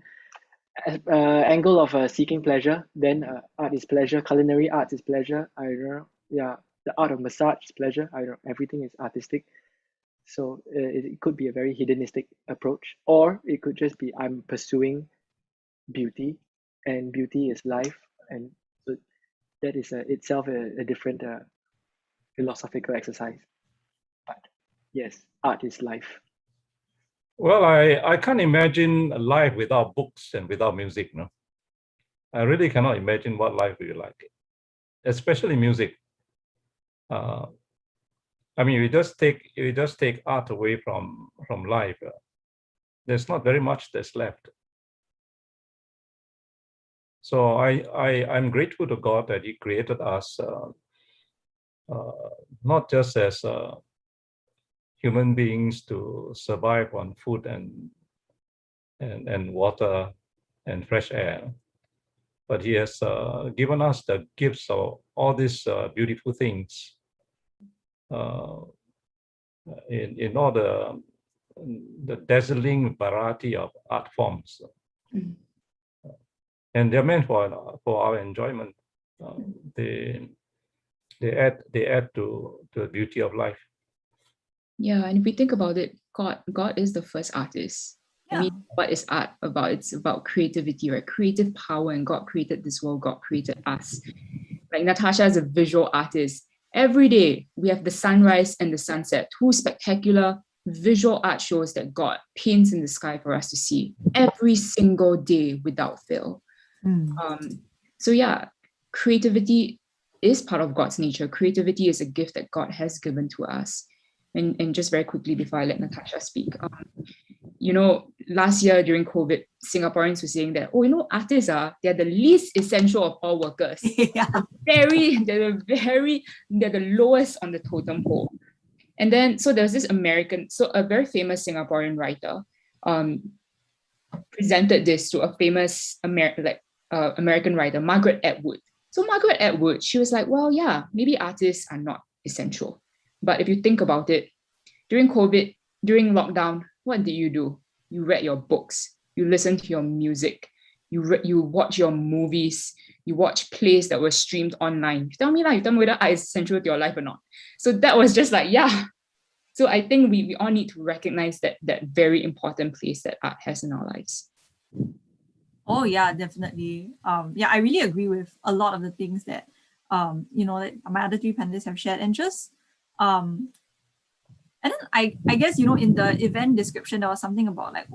angle of seeking pleasure, then art is pleasure. Culinary arts is pleasure. I don't know. Yeah, the art of massage is pleasure. I don't know. Everything is artistic. So it could be a very hedonistic approach, or it could just be I'm pursuing beauty, and beauty is life, and so that is itself a different philosophical exercise. But yes, art is life.
Well, I can't imagine a life without books and without music. No, I really cannot imagine what life will be like, especially music. I mean, we just take art away from life. There's not very much that's left. So I'm grateful to God that He created us not just as human beings to survive on food and water and fresh air, but He has given us the gifts of all these beautiful things in all the dazzling variety of art forms.
Mm.
And they're meant for our enjoyment. They add to the beauty of life.
Yeah, and if we think about it, God is the first artist.
Yeah.
I mean, what is art about? It's about creativity, right? Creative power, and God created this world, God created us. Like Natasha is a visual artist. Every day we have the sunrise and the sunset, two spectacular visual art shows that God paints in the sky for us to see every single day without fail. So yeah, creativity is part of God's nature. Creativity is a gift that God has given to us. And just very quickly before I let Natasha speak, last year during COVID, Singaporeans were saying that, artists they're the least essential of all workers.
Yeah.
They're the lowest on the totem pole. And then, so there's a very famous Singaporean writer presented this to a famous American writer, Margaret Atwood. So Margaret Atwood, she was like, well, yeah, maybe artists are not essential. But if you think about it, during COVID, during lockdown, what did you do? You read your books, you listen to your music, you watch your movies, you watch plays that were streamed online. You tell me whether art is central to your life or not. So that was just like, yeah. So I think we all need to recognize that very important place that art has in our lives.
Oh yeah, definitely. Yeah, I really agree with a lot of the things that that my other three panelists have shared, and just and then I guess in the event description there was something about like,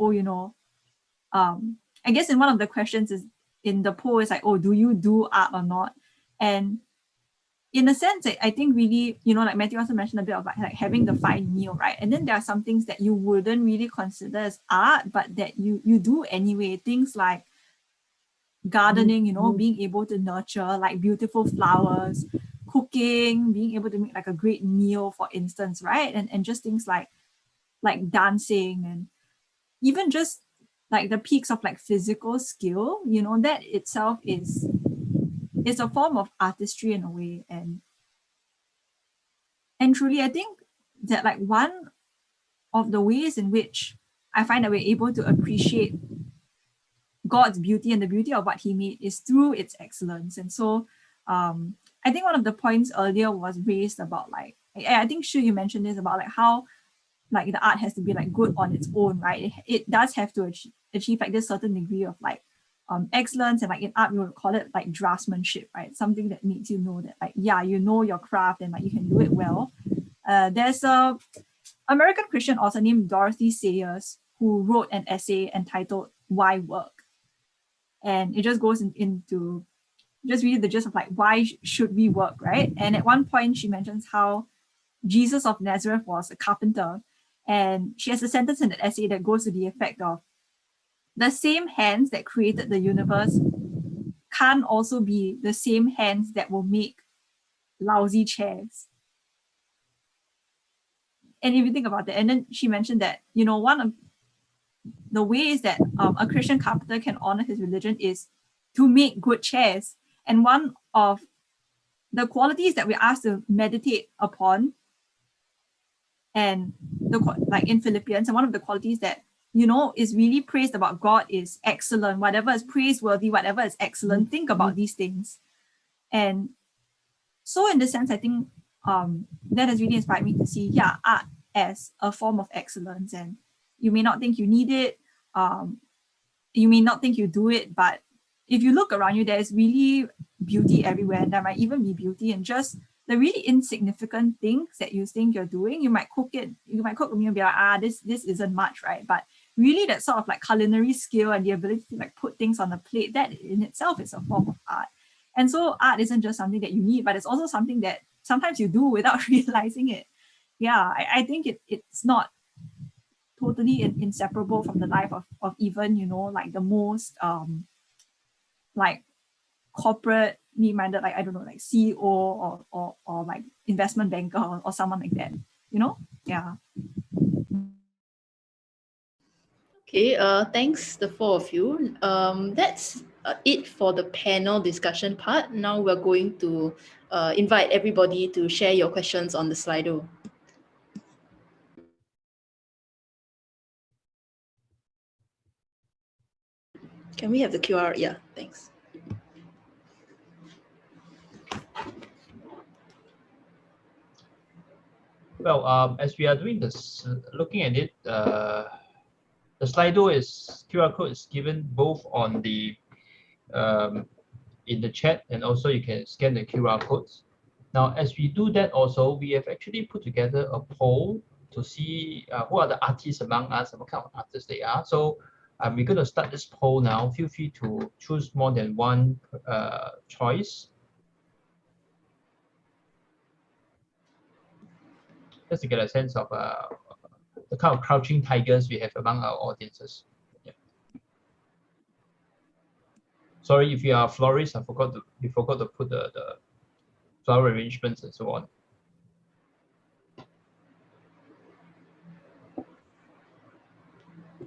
I guess in one of the questions is in the poll is like, oh, do you do art or not? And in a sense, I think really, like Matthew also mentioned a bit of like having the fine meal, right? And then there are some things that you wouldn't really consider as art, but that you do anyway. Things like gardening, being able to nurture like beautiful flowers, cooking, being able to make like a great meal, for instance, right? And just things like dancing, and even just like the peaks of like physical skill, that itself is a form of artistry in a way. And truly, I think that like one of the ways in which I find that we're able to appreciate God's beauty and the beauty of what he made is through its excellence. And so I think one of the points earlier was raised about like, I think Shu, you mentioned this about like how like the art has to be like good on its own, right? It does have to achieve like this certain degree of like excellence, and like in art we would call it like draftsmanship, right? Something that makes you know that like, yeah, you know your craft and like you can do it well. There's a American Christian author named Dorothy Sayers who wrote an essay entitled Why Work? And it just goes into just really the gist of like, why should we work, right? And at one point she mentions how Jesus of Nazareth was a carpenter, and she has a sentence in the essay that goes to the effect of, the same hands that created the universe can't also be the same hands that will make lousy chairs. And if you think about that, and then she mentioned that, one of the ways that a Christian carpenter can honor his religion is to make good chairs. And one of the qualities that we're asked to meditate upon, and like in Philippians, and one of the qualities that is really praised about God is excellent. Whatever is praiseworthy, whatever is excellent, think about these things. And so in this sense, I think that has really inspired me to see art as a form of excellence. And you may not think you need it, you may not think you do it, but if you look around you, there's really beauty everywhere. And there might even be beauty in just the really insignificant things that you think you're doing. You might cook a meal and be like, this isn't much, right? But really that sort of like culinary skill and the ability to like put things on the plate, that in itself is a form of art. And so art isn't just something that you need, but it's also something that sometimes you do without realizing it. Yeah, I think it's not totally inseparable from the life of even, like the most like corporate-y minded, like, I don't know, like CEO or like investment banker or someone like that, Yeah.
Okay, thanks the four of you. That's it for the panel discussion part. Now we're going to invite everybody to share your questions on the Slido. Can we have the QR? Yeah, thanks.
Well, as we are doing this, looking at it, the Slido QR code is given both on the in the chat, and also you can scan the QR codes. Now, as we do that, also we have actually put together a poll to see who are the artists among us and what kind of artists they are. So we're going to start this poll now. Feel free to choose more than one choice. Just to get a sense of the kind of crouching tigers we have among our audiences. Yeah. Sorry if you are a florist, we forgot to put the flower arrangements and so on.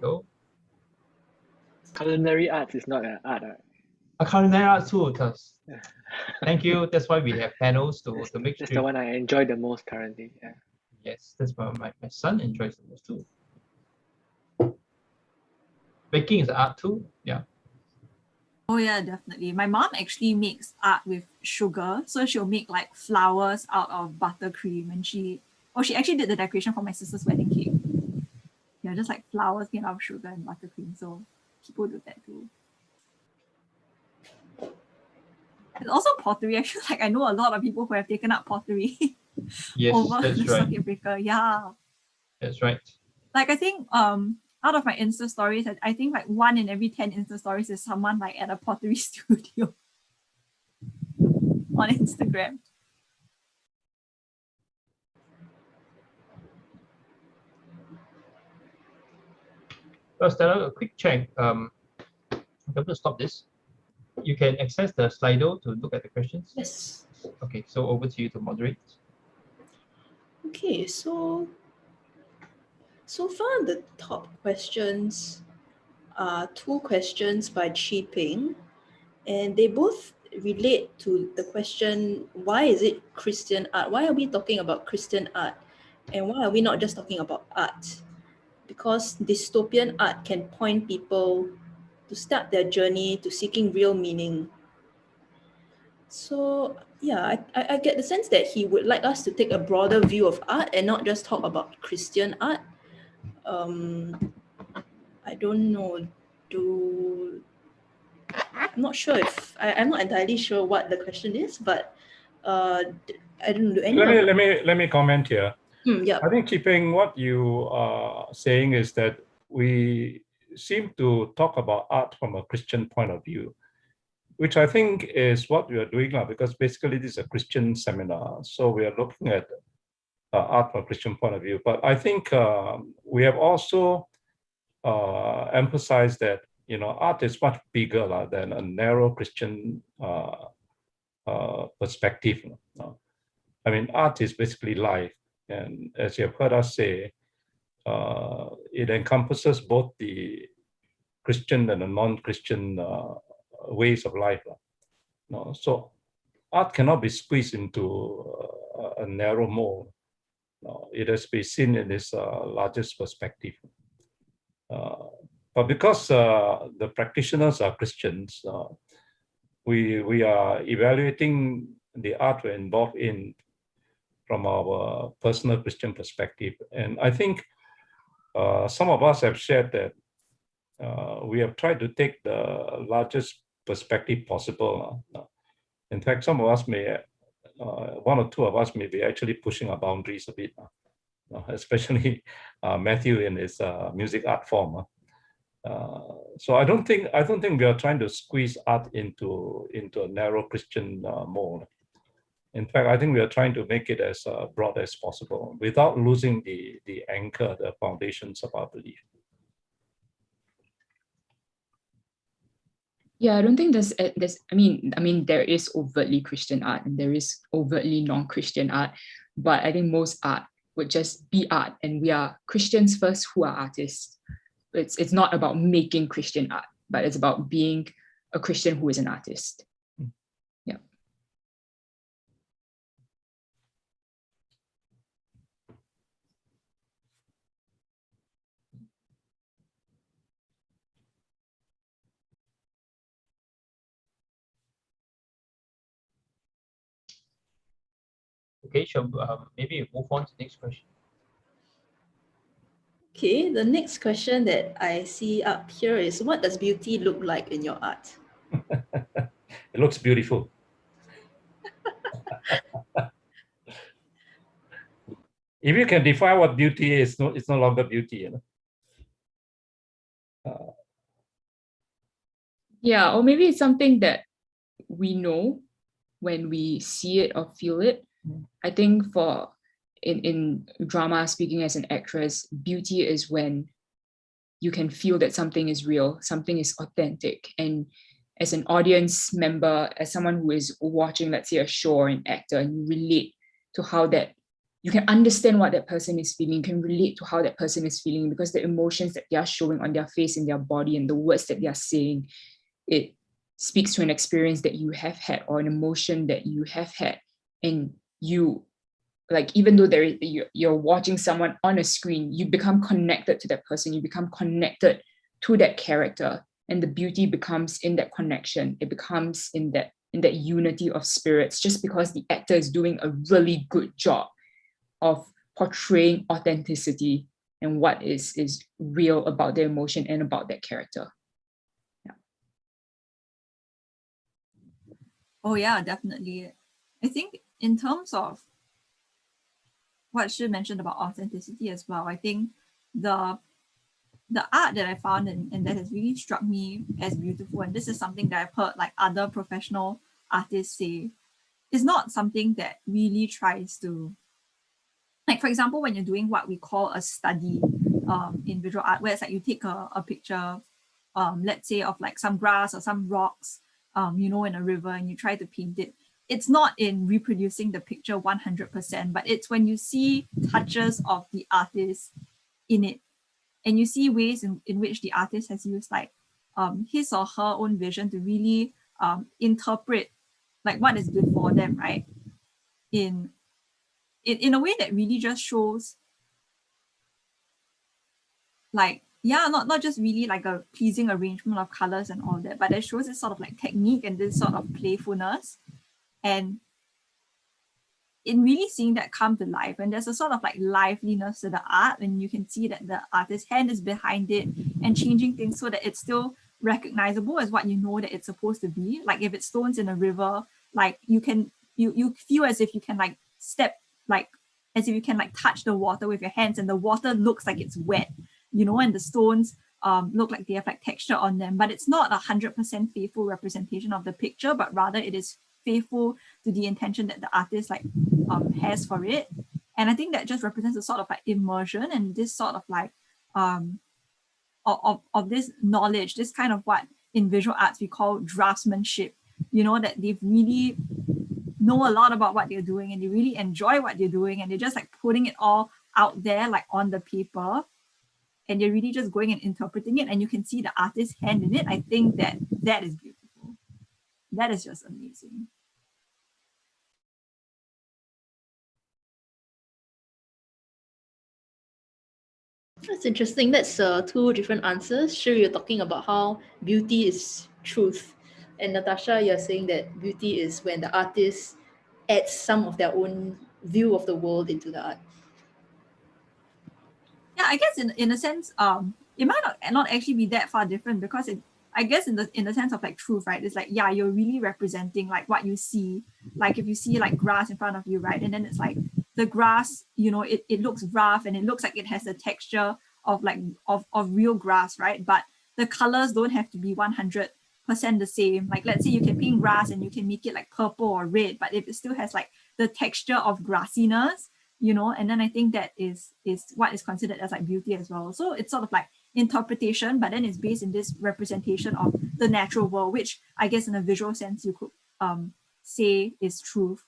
So,
Culinary arts is not an art.
a culinary art too, because thank you. That's why we have panels to make sure.
That's the one I enjoy the most currently. Yeah.
Yes, that's what my son enjoys the most too. Baking is art too. Yeah.
Oh yeah, definitely. My mom actually makes art with sugar. So she'll make like flowers out of buttercream, and she Oh, she actually did the decoration for my sister's wedding cake. Yeah, just like flowers made out of sugar and buttercream. So people do that too. There's also pottery. I feel like I know a lot of people who have taken up pottery
Yes,
over
that's
the
right.
circuit breaker. Yeah.
That's right.
Like I think out of my Insta stories, I think like 1 in every 10 Insta stories is someone like at a pottery studio on Instagram.
Well, Stella, a quick check. I'm going to stop this. You can access the Slido to look at the questions.
Yes.
Okay, so over to you to moderate.
Okay, so far the top questions are 2 questions by Chi Ping, and they both relate to the question, why is it Christian art? Why are we talking about Christian art? And why are we not just talking about art? Because dystopian art can point people to start their journey to seeking real meaning. So yeah, I get the sense that he would like us to take a broader view of art and not just talk about Christian art. I don't know, I'm not sure if, I'm not entirely sure what the question is, but I don't know.
Let me comment here.
Yeah.
I think, Chipeng, what you are saying is that we seem to talk about art from a Christian point of view, which I think is what we are doing now, because basically this is a Christian seminar. So we are looking at art from a Christian point of view. But I think we have also emphasized that, art is much bigger than a narrow Christian perspective. I mean, art is basically life. And as you have heard us say, it encompasses both the Christian and the non-Christian ways of life. So art cannot be squeezed into a narrow mold. It has to be seen in its largest perspective. But because the practitioners are Christians, we are evaluating the art we're involved in from our personal Christian perspective. And I think some of us have shared that we have tried to take the largest perspective possible. In fact, some of us may, 1 or 2 of us may be actually pushing our boundaries a bit, especially Matthew in his music art form. So I don't think we are trying to squeeze art into a narrow Christian mold. In fact, I think we are trying to make it as broad as possible without losing the anchor, the foundations of our belief.
Yeah, I don't think there's I mean there is overtly Christian art and there is overtly non-Christian art, but I think most art would just be art, and we are Christians first who are artists. It's not about making Christian art, but it's about being a Christian who is an artist. Yeah.
Okay, shall maybe we move on to the next question.
Okay, the next question that I see up here is, what does beauty look like in your art?
It looks beautiful. If you can define what beauty is, it's no longer beauty.
Yeah, or maybe it's something that we know when we see it or feel it. I think in drama, speaking as an actress, beauty is when you can feel that something is real, something is authentic. And as an audience member, as someone who is watching, let's say, a show or an actor, and you relate to how that, you can understand what that person is feeling, you can relate to how that person is feeling, because the emotions that they are showing on their face, in their body, and the words that they are saying, it speaks to an experience that you have had or an emotion that you have had. And you, like, even though you're watching someone on a screen, you become connected to that person, you become connected to that character, and the beauty becomes in that connection. It becomes in that unity of spirits, just because the actor is doing a really good job of portraying authenticity and what is real about their emotion and about their character.
Oh yeah, definitely. I think in terms of what Shi mentioned about authenticity as well, I think the art that I found and that has really struck me as beautiful, and this is something that I've heard like other professional artists say, is not something that really tries to, like for example, when you're doing what we call a study in visual art, where it's like you take a picture, let's say of like some grass or some rocks, you know, in a river, and you try to paint it. It's not in reproducing the picture 100%, but it's when you see touches of the artist in it, and you see ways in which the artist has used like his or her own vision to really interpret like what is before them, right? In a way that really just shows like, yeah, not just really like a pleasing arrangement of colors and all that, but it shows this sort of like technique and this sort of playfulness. And in really seeing that come to life, and there's a sort of like liveliness to the art, and you can see that the artist's hand is behind it and changing things so that it's still recognizable as what you know that it's supposed to be. Like if it's stones in a river, like you feel as if you can like step, like as if you can like touch the water with your hands, and the water looks like it's wet, you know, and the stones look like they have like texture on them, but it's not 100% faithful representation of the picture, but rather it is faithful to the intention that the artist like has for it. And I think that just represents a sort of like immersion and this sort of like of this knowledge, this kind of what in visual arts we call draftsmanship, you know, that they've really know a lot about what they're doing and they really enjoy what they're doing, and they're just like putting it all out there like on the paper, and you're really just going and interpreting it, and you can see the artist's hand in it. I think that is beautiful. That is just amazing.
That's interesting. That's two different answers. Sure, you're talking about how beauty is truth. And Natasha, you're saying that beauty is when the artist adds some of their own view of the world into the art.
Yeah, I guess in a sense, it might not actually be that far different, because I guess in the sense of like truth, right? It's like, yeah, you're really representing like what you see. Like if you see like grass in front of you, right? And then it's like the grass, you know, it looks rough and it looks like it has the texture of like of real grass, right? But the colors don't have to be 100% the same. Like let's say you can paint grass and you can make it like purple or red, but if it still has like the texture of grassiness, you know, and then I think that is what is considered as like beauty as well. So it's sort of like interpretation, but then it's based in this representation of the natural world, which I guess in a visual sense you could say is truth.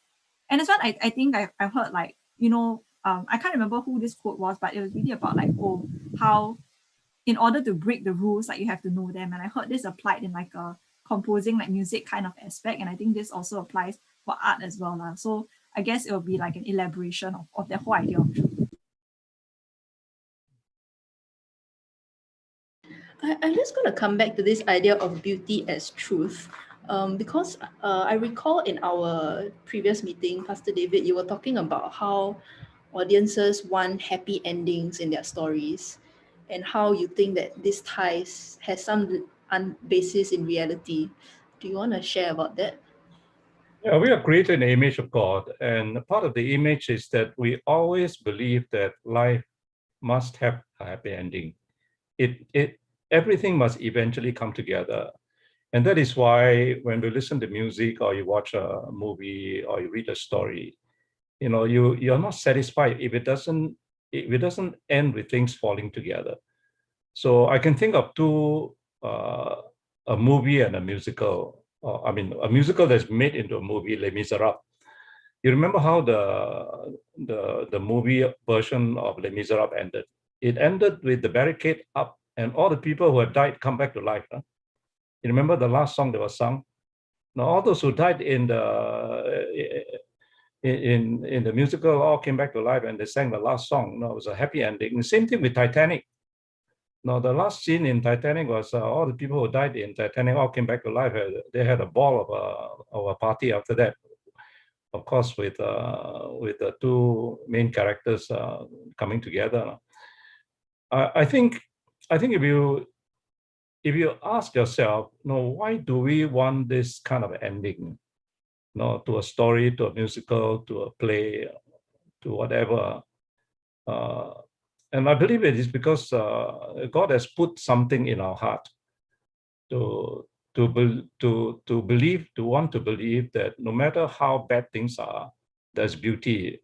And it's what I think I've heard, like, you know, I can't remember who this quote was, but it was really about like, oh, how in order to break the rules, like you have to know them. And I heard this applied in like a composing like music kind of aspect, and I think this also applies for art as well. So I guess it will be like an elaboration of the whole idea of truth.
I'm just going to come back to this idea of beauty as truth, because I recall in our previous meeting, Pastor David, you were talking about how audiences want happy endings in their stories, and how you think that this has some basis in reality. Do you want to share about that?
Yeah, we are created in the image of God, and part of the image is that we always believe that life must have a happy ending. Everything must eventually come together. And that is why when we listen to music or you watch a movie or you read a story, you know, you're not satisfied if it doesn't end with things falling together. So I can think of two, a movie and a musical. I mean, a musical that's made into a movie, Les Miserables. You remember how the movie version of Les Miserables ended? It ended with the barricade up and all the people who had died come back to life. Huh? You remember the last song that was sung? Now, all those who died in the musical all came back to life and they sang the last song. No, it was a happy ending. The same thing with Titanic. Now, the last scene in Titanic was all the people who died in Titanic all came back to life. They had a ball of a party after that. of course, with the two main characters coming together. I think if you ask yourself, why do we want this kind of ending, to a story, to a musical, to a play, to whatever, and I believe it is because God has put something in our heart to believe, to want to believe that no matter how bad things are, there's beauty.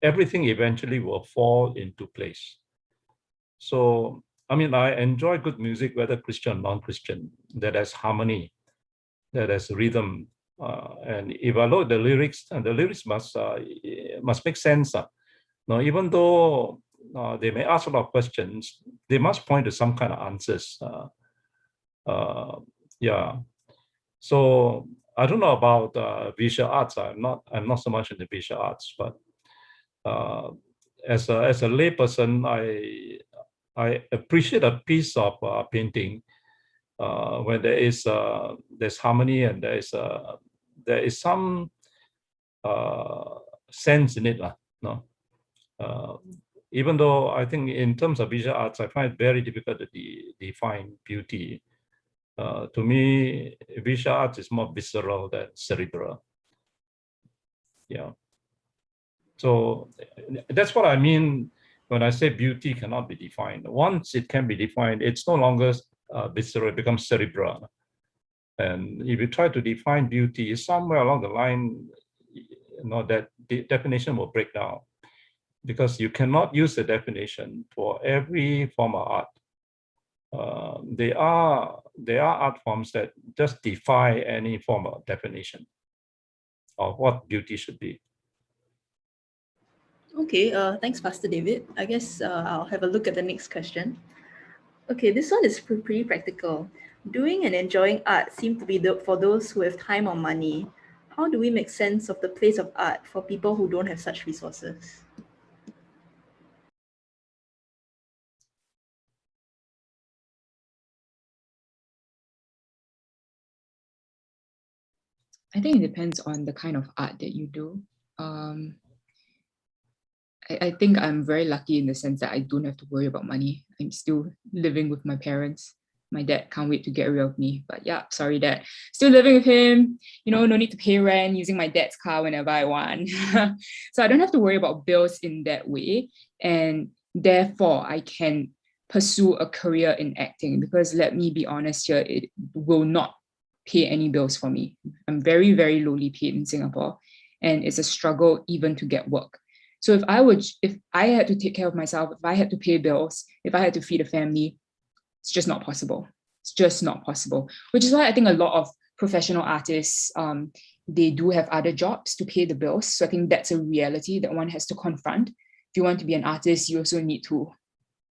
Everything eventually will fall into place. So, I mean, I enjoy good music, whether Christian or non-Christian, that has harmony, that has rhythm. And if I look at the lyrics, and the lyrics must make sense. Now, even though they may ask a lot of questions, they must point to some kind of answers. Yeah. So I don't know about visual arts. I'm not so much into visual arts, but as a layperson, I appreciate a piece of painting when there's harmony and there is some sense in it, no. Even though I think in terms of visual arts, I find it very difficult to define beauty. To me, visual arts is more visceral than cerebral. Yeah. So that's what I mean when I say beauty cannot be defined. Once it can be defined, it's no longer visceral, it becomes cerebral. And if you try to define beauty, somewhere along the line, that the definition will break down, because you cannot use the definition for every form of art. There are art forms that just defy any form of definition of what beauty should be.
Okay, thanks, Pastor David. I guess I'll have a look at the next question. Okay, this one is pretty practical. Doing and enjoying art seem to be for those who have time or money. How do we make sense of the place of art for people who don't have such resources?
I think it depends on the kind of art that you do. I think I'm very lucky in the sense that I don't have to worry about money. I'm still living with my parents. My dad can't wait to get rid of me. But yeah, sorry, Dad. Still living with him. No need to pay rent, using my dad's car whenever I want. So I don't have to worry about bills in that way. And therefore, I can pursue a career in acting, because let me be honest here, it will not pay any bills for me. I'm very, very lowly paid in Singapore. And it's a struggle even to get work. So if I had to take care of myself, if I had to pay bills, if I had to feed a family, it's just not possible. It's just not possible. Which is why I think a lot of professional artists, they do have other jobs to pay the bills. So I think that's a reality that one has to confront. If you want to be an artist, you also need to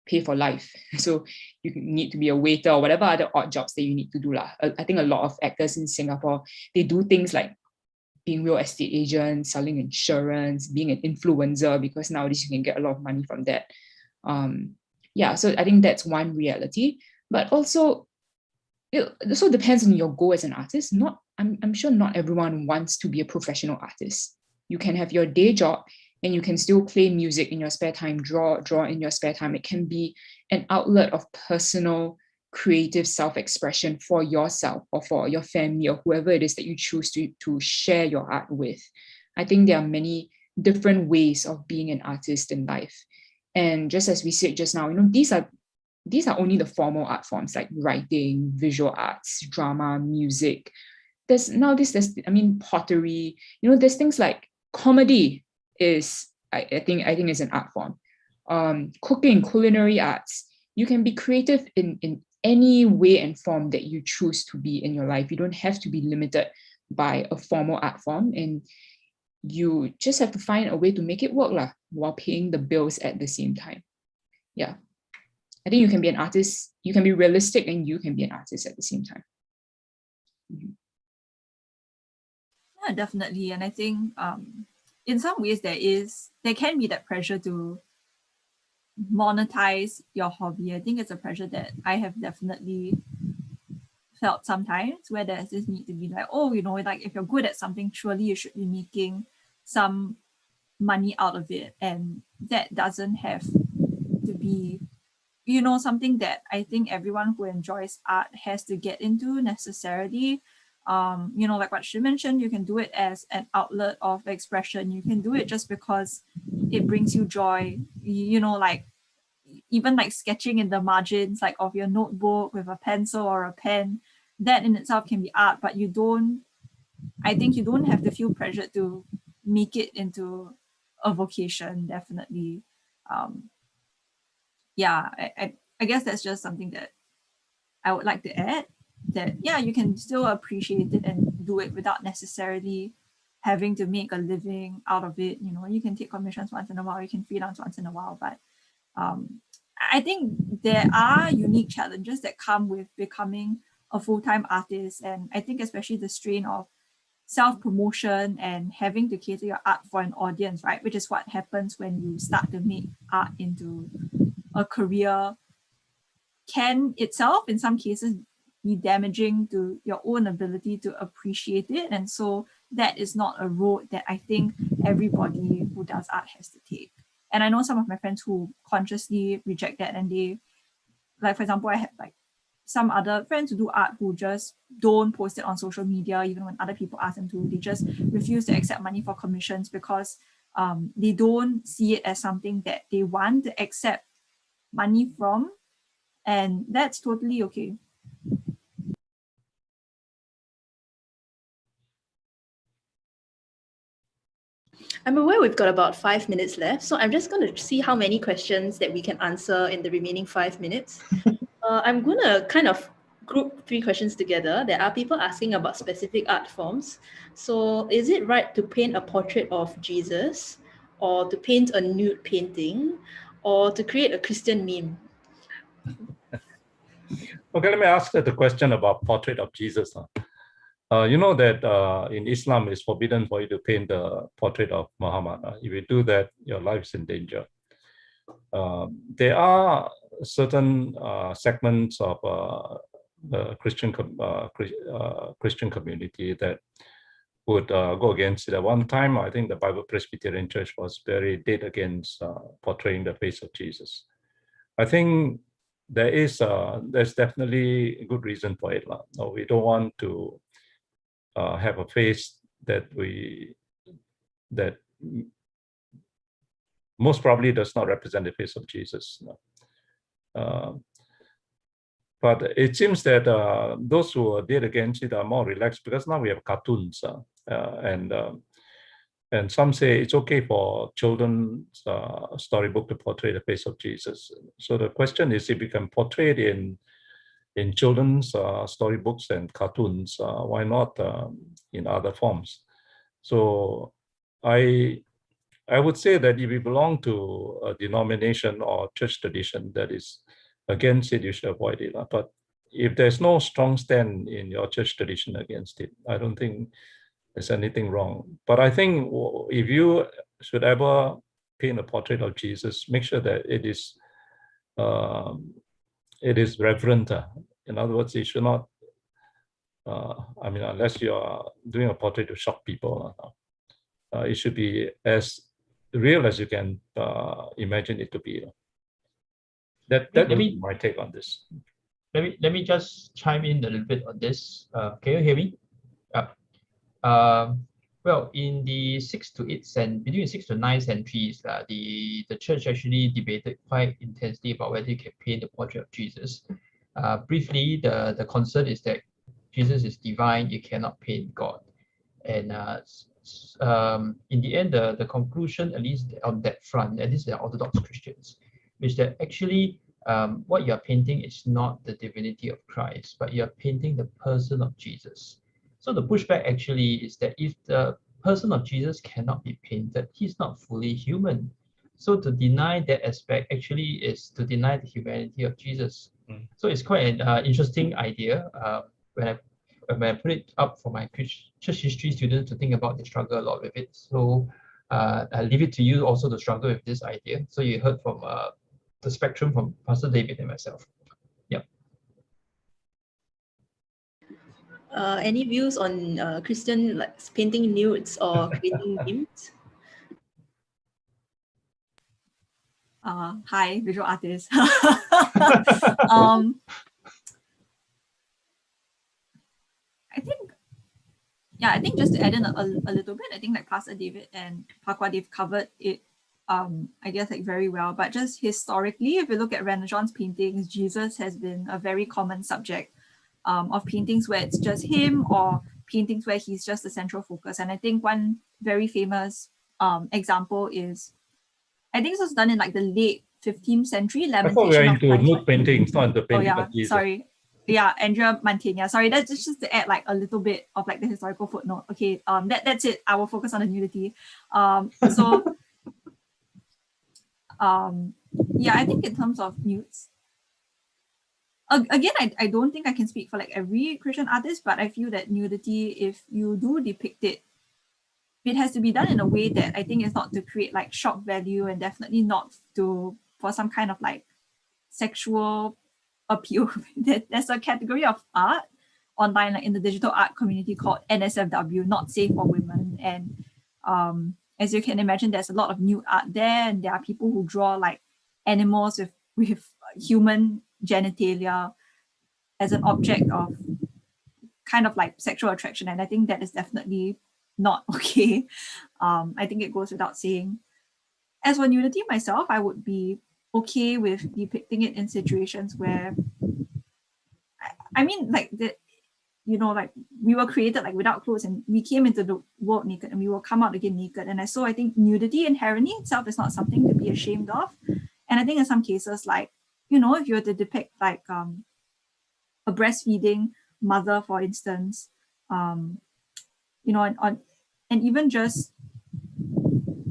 pay for life. So you need to be a waiter or whatever other odd jobs that you need to do. I think a lot of actors in Singapore, they do things like being real estate agents, selling insurance, being an influencer, because nowadays you can get a lot of money from that. So I think that's one reality. But also, it also depends on your goal as an artist. I'm sure not everyone wants to be a professional artist. You can have your day job and you can still play music in your spare time, draw in your spare time. It can be an outlet of personal creative self-expression for yourself or for your family or whoever it is that you choose to share your art with. I think there are many different ways of being an artist in life. And just as we said just now, these are only the formal art forms like writing, visual arts, drama, music. There's pottery, there's things like comedy is, I think is an art form. Cooking, culinary arts. You can be creative in any way and form that you choose to be in your life. You don't have to be limited by a formal art form, and you just have to find a way to make it work while paying the bills at the same time. Yeah. I think you can be an artist, you can be realistic, and you can be an artist at the same time. Mm-hmm.
Yeah, definitely. And I think in some ways there can be that pressure to monetize your hobby. I think it's a pressure that I have definitely felt sometimes, where there's this need to be like, like if you're good at something, surely you should be making some money out of it, and that doesn't have to be, you know, something that I think everyone who enjoys art has to get into necessarily. You know, like what she mentioned, you can do it as an outlet of expression. You can do it just because it brings you joy. You know, like even like sketching in the margins like of your notebook with a pencil or a pen, that in itself can be art, but I think you don't have to feel pressured to make it into a vocation, definitely. Yeah, I guess that's just something that I would like to add, that yeah, you can still appreciate it and do it without necessarily having to make a living out of it. You know, you can take commissions once in a while, you can freelance once in a while, but I think there are unique challenges that come with becoming a full-time artist. And I think especially the strain of self-promotion and having to cater your art for an audience, right? Which is what happens when you start to make art into a career, can itself in some cases be damaging to your own ability to appreciate it. And so that is not a road that I think everybody who does art has to take. And I know some of my friends who consciously reject that, and they, like, for example, I have like some other friends who do art who just don't post it on social media, even when other people ask them to. They just refuse to accept money for commissions because they don't see it as something that they want to accept money from. And that's totally okay.
I'm aware we've got about 5 minutes left, so I'm just going to see how many questions that we can answer in the remaining 5 minutes. I'm going to kind of group 3 questions together. There are people asking about specific art forms. So is it right to paint a portrait of Jesus, or to paint a nude painting, or to create a Christian meme?
Okay, let me ask the question about portrait of Jesus. You know that in Islam it's forbidden for you to paint the portrait of Muhammad. If you do that, your life is in danger. There are certain segments of the Christian community that would go against it. At one time, I think the Bible Presbyterian Church was very dead against portraying the face of Jesus. I think there's definitely a good reason for it. We don't want to have a face that most probably does not represent the face of Jesus. But it seems that those who did against it are more relaxed, because now we have cartoons, and some say it's okay for children's storybook to portray the face of Jesus. So the question is, if you can portray it in children's storybooks and cartoons, why not in other forms? So I would say that if you belong to a denomination or church tradition that is against it, you should avoid it. But if there's no strong stand in your church tradition against it, I don't think there's anything wrong. But I think if you should ever paint a portrait of Jesus, make sure that it is reverent. In other words, it should not, I mean, unless you are doing a portrait to shock people, it should be as real as you can imagine it to be. That would be my take on this.
Let me just chime in a little bit on this. Can you hear me? Well, in the 6th to 8th between 6th to 9th centuries, the church actually debated quite intensely about whether you can paint the portrait of Jesus. Briefly, the concern is that Jesus is divine, you cannot paint God. And in the end, the conclusion, at least on that front, and these are Orthodox Christians, is that actually what you're painting is not the divinity of Christ, but you're painting the person of Jesus. So the pushback actually is that if the person of Jesus cannot be painted, he's not fully human. So to deny that aspect actually is to deny the humanity of Jesus. So it's quite an interesting idea. When I put it up for my church history students to think about, they struggle a lot with it. So I leave it to you also to struggle with this idea. So you heard from the spectrum from Pastor David and myself. Yeah.
Any views on Christian, like painting nudes or painting memes?
Hi, visual artist. I think just to add in a little bit, I think like Pastor David and Pakwa, they've covered it, I guess like very well. But just historically, if you look at Renaissance paintings, Jesus has been a very common subject of paintings where it's just him, or paintings where he's just the central focus. And I think one very famous example is, I think this was done in like the late 15th century,
I thought we were
Lamentation of
into
Christ.
nude paintings, not the
Oh
painting
yeah,
of Jesus.
sorry. Yeah, Andrea Mantegna. Sorry, that's just to add like a little bit of like the historical footnote. Okay, that's it. I will focus on the nudity. Yeah, I think in terms of nudes, again, I don't think I can speak for like every Christian artist, but I feel that nudity, if you do depict it, it has to be done in a way that I think is not to create like shock value, and definitely not for some kind of like sexual appeal. There's a category of art online, like in the digital art community, called NSFW, not safe for women. And as you can imagine, there's a lot of nude art there, and there are people who draw like animals with human genitalia as an object of kind of like sexual attraction. And I think that is definitely not okay. I think it goes without saying. As for nudity myself, I would be okay with depicting it in situations where, I mean, like like we were created like without clothes, and we came into the world naked, and we will come out again naked. And I think nudity inherently itself is not something to be ashamed of. And I think in some cases, like, if you were to depict like a breastfeeding mother, for instance, on and even just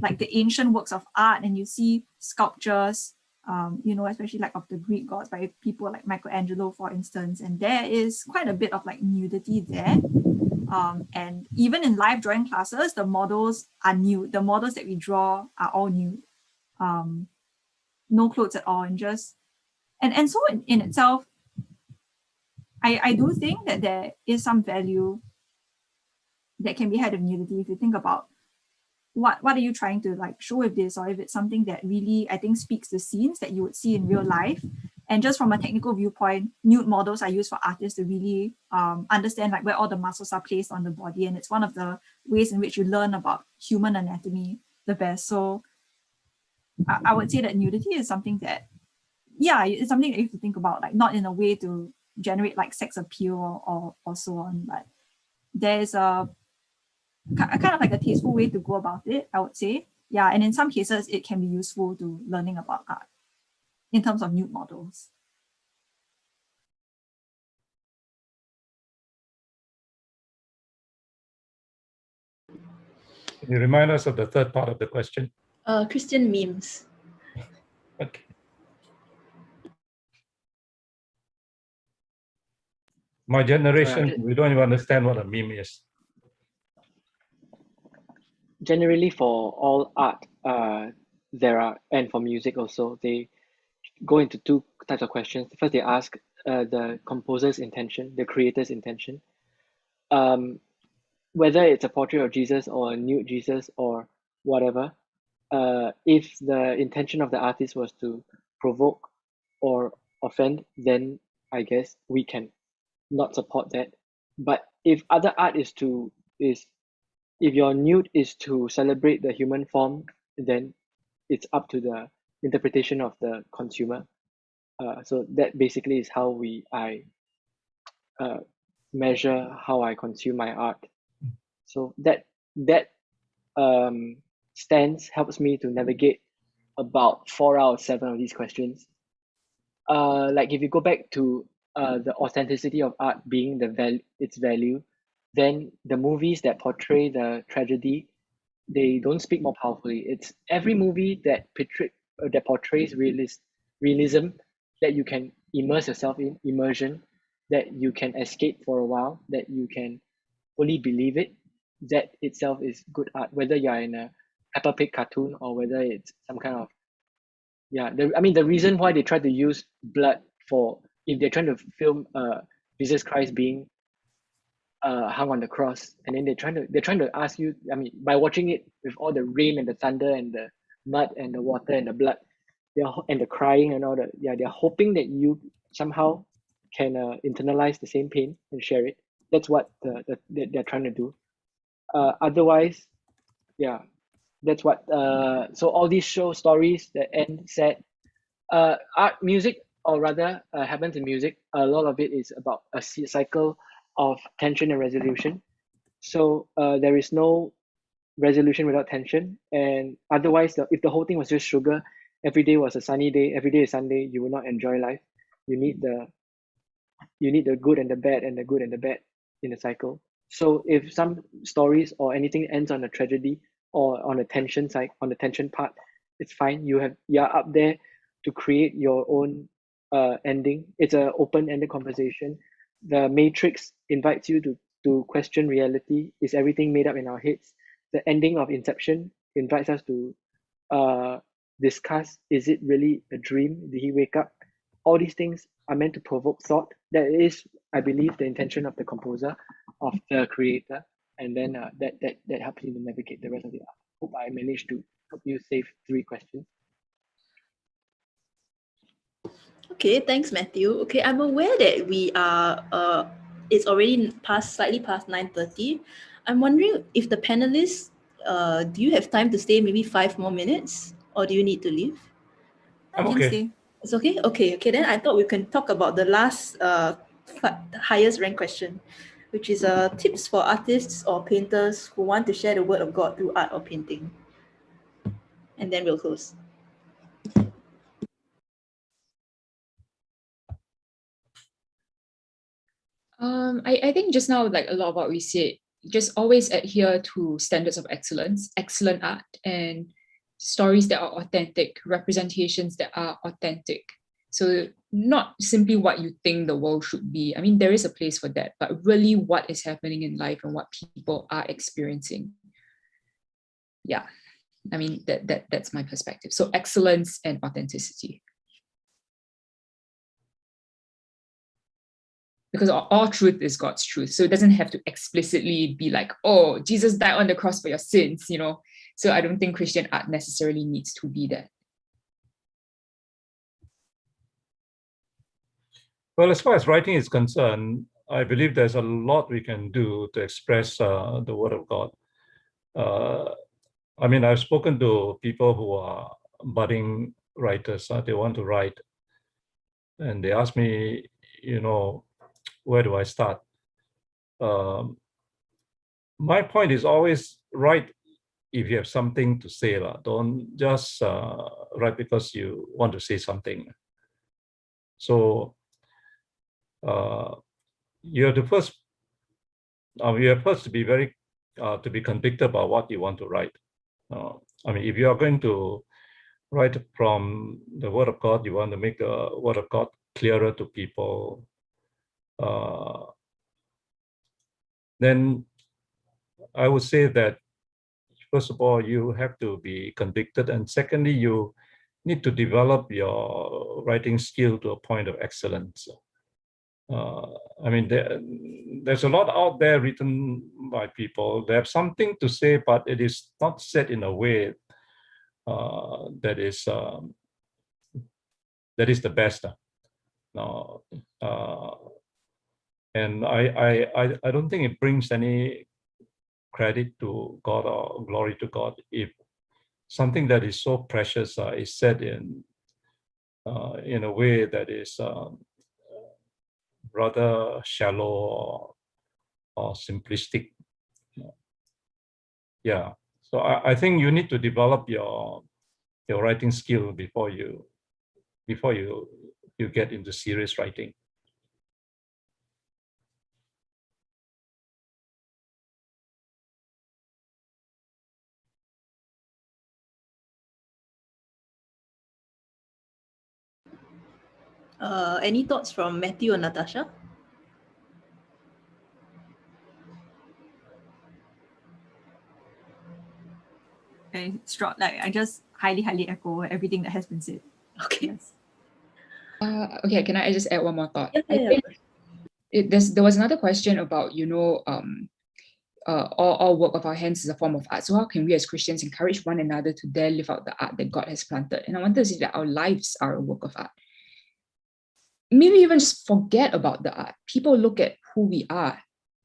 like the ancient works of art, and you see sculptures, especially like of the Greek gods by people like Michelangelo, for instance, and there is quite a bit of like nudity there. And even in live drawing classes, the models are nude. The models that we draw are all nude, no clothes at all, and so in itself, I do think that there is some value that can be had of nudity if you think about what are you trying to like show with this, or if it's something that really, I think, speaks to scenes that you would see in real life. And just from a technical viewpoint, nude models are used for artists to really understand like where all the muscles are placed on the body, and it's one of the ways in which you learn about human anatomy the best. So I would say that nudity is something that, it's something that you have to think about, like not in a way to generate like sex appeal or so on, but there's a kind of like a tasteful way to go about it, I would say. Yeah, and in some cases, it can be useful to learning about art in terms of nude models.
Can you remind us of the third part of the question?
Christian memes.
Okay. My generation, we don't even understand what a meme is.
Generally, for all art, there are, and for music also, they go into two types of questions. First, they ask the composer's intention, the creator's intention. Whether it's a portrait of Jesus or a nude Jesus or whatever, if the intention of the artist was to provoke or offend, then I guess we can not support that. But if other art is if your nude is to celebrate the human form, then it's up to the interpretation of the consumer. So that basically is how I measure how I consume my art. So that stance helps me to navigate about 4 out of 7 of these questions. Like if you go back to the authenticity of art being its value, then the movies that portray the tragedy, they don't speak more powerfully. It's every movie that portrays realism, that you can immerse yourself in, immersion, that you can escape for a while, that you can fully believe it, that itself is good art, whether you're in a Peppa Pig cartoon or whether it's some kind of, the reason why they try to use blood for, if they're trying to film Jesus Christ being hung on the cross, and then they're trying to ask you, by watching it with all the rain and the thunder and the mud and the water and the blood, and the crying and all that. Yeah, they're hoping that you somehow can internalize the same pain and share it. That's what they're trying to do. Otherwise, yeah, that's what. So all these show stories that end sad. Art, music, or rather, happens in music. A lot of it is about a cycle of tension and resolution. So there is no resolution without tension, and otherwise, if the whole thing was just sugar, every day was a sunny day, every day is Sunday, you will not enjoy life. You need the good and the bad, and the good and the bad in the cycle. So if some stories or anything ends on a tragedy or on a tension side, on the tension part, it's fine. You're up there to create your own ending. It's an open-ended conversation. The Matrix invites you to question reality. Is everything made up in our heads? The ending of Inception invites us to discuss, is it really a dream? Did he wake up? All these things are meant to provoke thought. That is, I believe, the intention of the composer, of the creator, and then that helps you to navigate the rest of the art. Hope I managed to help you save 3 questions.
Okay, thanks, Matthew. Okay, I'm aware that we are it's already slightly past 9:30. I'm wondering if the panelists, do you have time to stay maybe 5 more minutes, or do you need to leave?
I'm
I can
okay.
stay.
It's okay? Okay, then I thought we can talk about the last highest rank question, which is tips for artists or painters who want to share the word of God through art or painting. And then we'll close.
I think just now, like a lot of what we said, just always adhere to standards of excellence, excellent art, and stories that are authentic, representations that are authentic. So not simply what you think the world should be. I mean, there is a place for that, but really what is happening in life and what people are experiencing. Yeah, I mean, that's my perspective. So excellence and authenticity. Because all truth is God's truth. So it doesn't have to explicitly be like, oh, Jesus died on the cross for your sins, you know. So I don't think Christian art necessarily needs to be that.
Well, as far as writing is concerned, I believe there's a lot we can do to express the Word of God. I mean, I've spoken to people who are budding writers. They want to write. And they ask me, you know, where do I start? My point is always write if you have something to say. Don't just write because you want to say something. So you have to first to be very to be convicted about what you want to write. I mean, if you are going to write from the Word of God, you want to make the Word of God clearer to people, then I would say that, first of all, you have to be convicted. And secondly, you need to develop your writing skill to a point of excellence. I mean, there's a lot out there written by people. They have something to say, but it is not said in a way that is the best. And I don't think it brings any credit to God or glory to God if something that is so precious is said in a way that is rather shallow or simplistic. Yeah. So I think you need to develop your writing skill before you get into serious writing.
Any thoughts from Matthew or Natasha?
I just highly echo everything that has been said.
Okay.
Yes.
Okay, can I just add one more thought?
Yeah.
I think there was another question about, all work of our hands is a form of art. So how can we as Christians encourage one another to dare live out the art that God has planted? And I want to say that our lives are a work of art. Maybe even just forget about the art. People look at who we are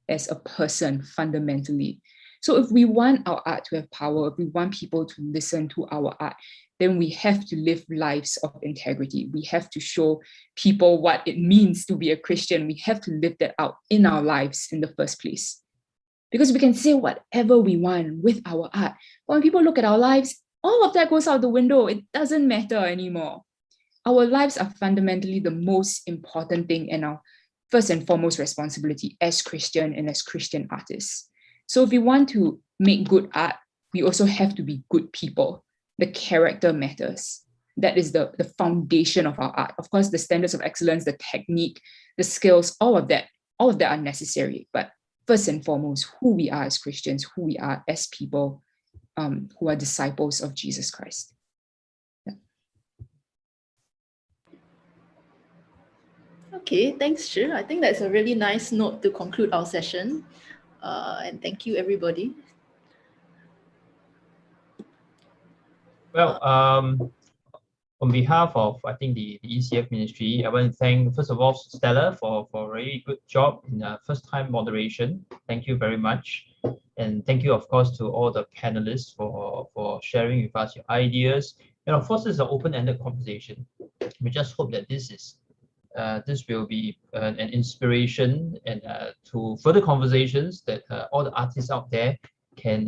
as a person fundamentally. So if we want our art to have power, if we want people to listen to our art, then we have to live lives of integrity. We have to show people what it means to be a Christian. We have to live that out in our lives in the first place. Because we can say whatever we want with our art. But when people look at our lives, all of that goes out the window. It doesn't matter anymore. Our lives are fundamentally the most important thing and our first and foremost responsibility as Christian and as Christian artists. So if we want to make good art, we also have to be good people. The character matters. That is the foundation of our art. Of course, the standards of excellence, the technique, the skills, all of that are necessary. But first and foremost, who we are as Christians, who we are as people who are disciples of Jesus Christ.
Okay, thanks, Shi. I think that's a really nice note to conclude our session. And thank you, everybody.
Well, on behalf of, I think, the ECF ministry, I want to thank, first of all, Stella for a very good job in first-time moderation. Thank you very much. And thank you, of course, to all the panelists for sharing with us your ideas. And of course, it's an open-ended conversation. We just hope that this will be an inspiration and to further conversations that all the artists out there can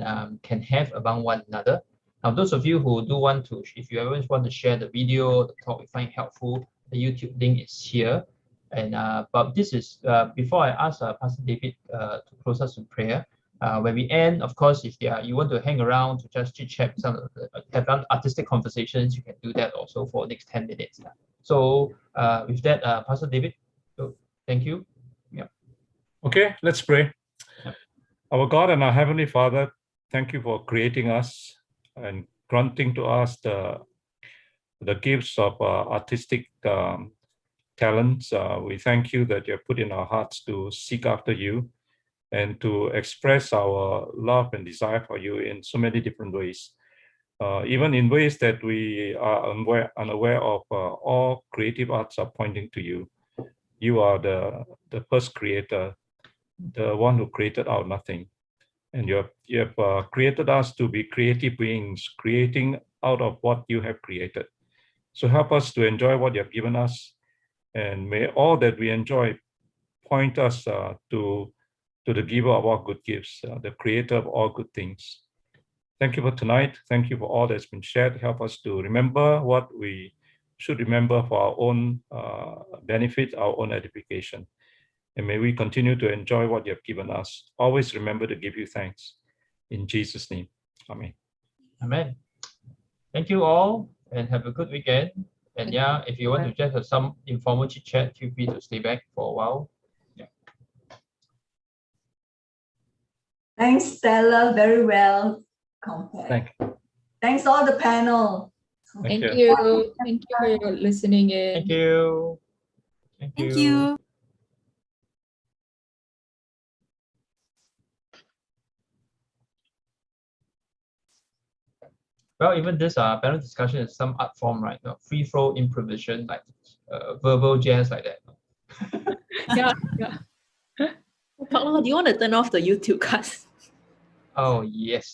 have among one another. Now, those of you who do want to, if you ever want to share the video, the talk, you find it helpful, the YouTube link is here. And but this is before I ask Pastor David to close us in prayer. When we end, of course, if you want to hang around to just chit chat, have artistic conversations, you can do that also for the next 10 minutes. So with that, Pastor David, thank you. Yeah.
Okay, let's pray.
Yeah.
Our God and our Heavenly Father, thank you for creating us and granting to us the gifts of artistic talents. We thank you that you have put in our hearts to seek after you and to express our love and desire for you in so many different ways. Even in ways that we are unaware of, all creative arts are pointing to you. You are the first creator, the one who created out of nothing. And you have created us to be creative beings, creating out of what you have created. So help us to enjoy what you have given us, and may all that we enjoy point us to the giver of all good gifts, the creator of all good things. Thank you for tonight. Thank you for all that's been shared. Help us to remember what we should remember for our own benefit, our own edification. And may we continue to enjoy what you have given us. Always remember to give you thanks. In Jesus' name, amen.
Amen. Thank you all, and have a good weekend. And yeah, if you want to just have some informal chit chat, feel free to stay back for a while. Yeah.
Thanks, Stella. Very well compared. Thanks all the panel.
Thank you. Thank you for listening in.
Thank you.
Thank you.
Well, even this panel discussion is some art form, right? Free flow improvisation, like verbal jazz, like that.
Yeah.
Paolo, do you want to turn off the YouTube cast?
Oh yes.